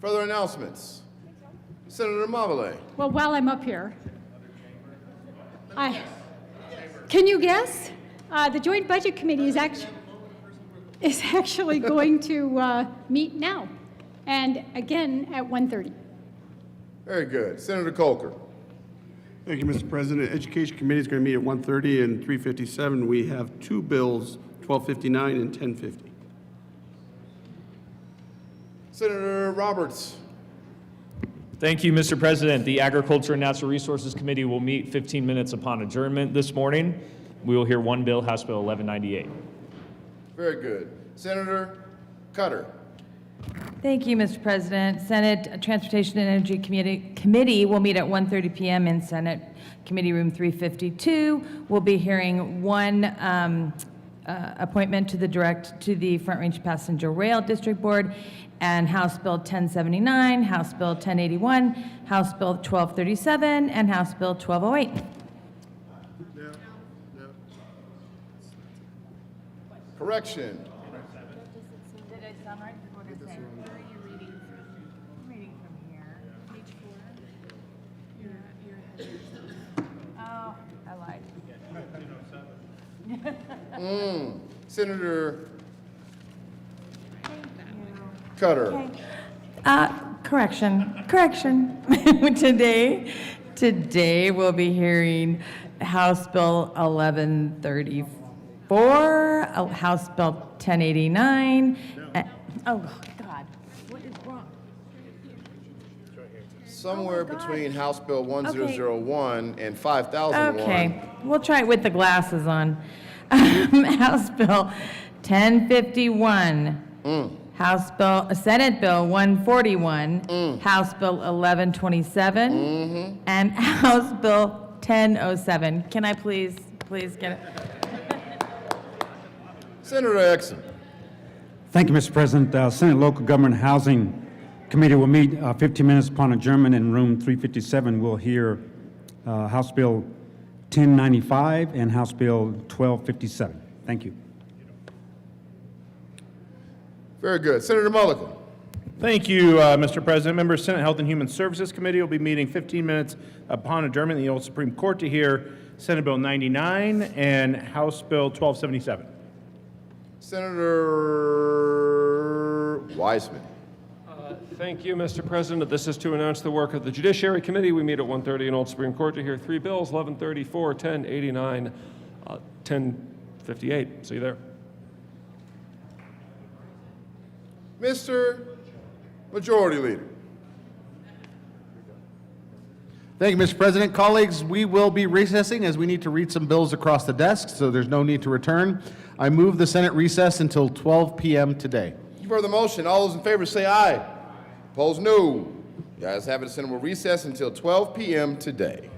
Further announcements. Senator Amabile. Well, while I'm up here, can you guess? The Joint Budget Committee is actually going to meet now, and again at 1:30. Very good. Senator Colker. Thank you, Mr. President. Education Committee is going to meet at 1:30 and 3:57. We have 2 bills, 1259 and 1050. Senator Roberts. Thank you, Mr. President. The Agriculture and Natural Resources Committee will meet 15 minutes upon adjournment this morning. We will hear one bill, House Bill 1198. Very good. Senator Cutter. Thank you, Mr. President. Senate Transportation and Energy Committee will meet at 1:30 p.m. in Senate Committee Room 352. We'll be hearing one appointment to the Front Range Passenger Rail District Board, and House Bill 1079, House Bill 1081, House Bill 1237, and House Bill 1208. Correction. Did it sound right? What did it say? Where are you reading from? I'm reading from here. Page 4. Oh, I lied. Senator Cutter. Correction. Today we'll be hearing House Bill 1134, House Bill 1089. Oh, God. What is wrong? Somewhere between House Bill 1001 and 5001. Okay, we'll try it with the glasses on. House Bill 1051. Senate Bill 141, House Bill 1127, and House Bill 1007. Can I please get it? Senator Exum. Thank you, Mr. President. Senate Local Government Housing Committee will meet 15 minutes upon adjournment in room 357. We'll hear House Bill 1095 and House Bill 1257. Thank you. Very good. Senator Mulligan. Thank you, Mr. President. Members, Senate Health and Human Services Committee will be meeting 15 minutes upon adjournment in the old Supreme Court to hear Senate Bill 99 and House Bill 1277. Senator Wiseman. Thank you, Mr. President. This is to announce the work of the Judiciary Committee. We meet at 1:30 in Old Supreme Court to hear 3 bills, 1134, 1089, 1058. See you there. Mr. Majority Leader. Thank you, Mr. President. Colleagues, we will be recessing as we need to read some bills across the desk, so there's no need to return. I move the Senate recess until 12 p.m. today. You've heard the motion. All those in favor say aye. Opposed, no. The ayes have it. The Senate will recess until 12 p.m. today.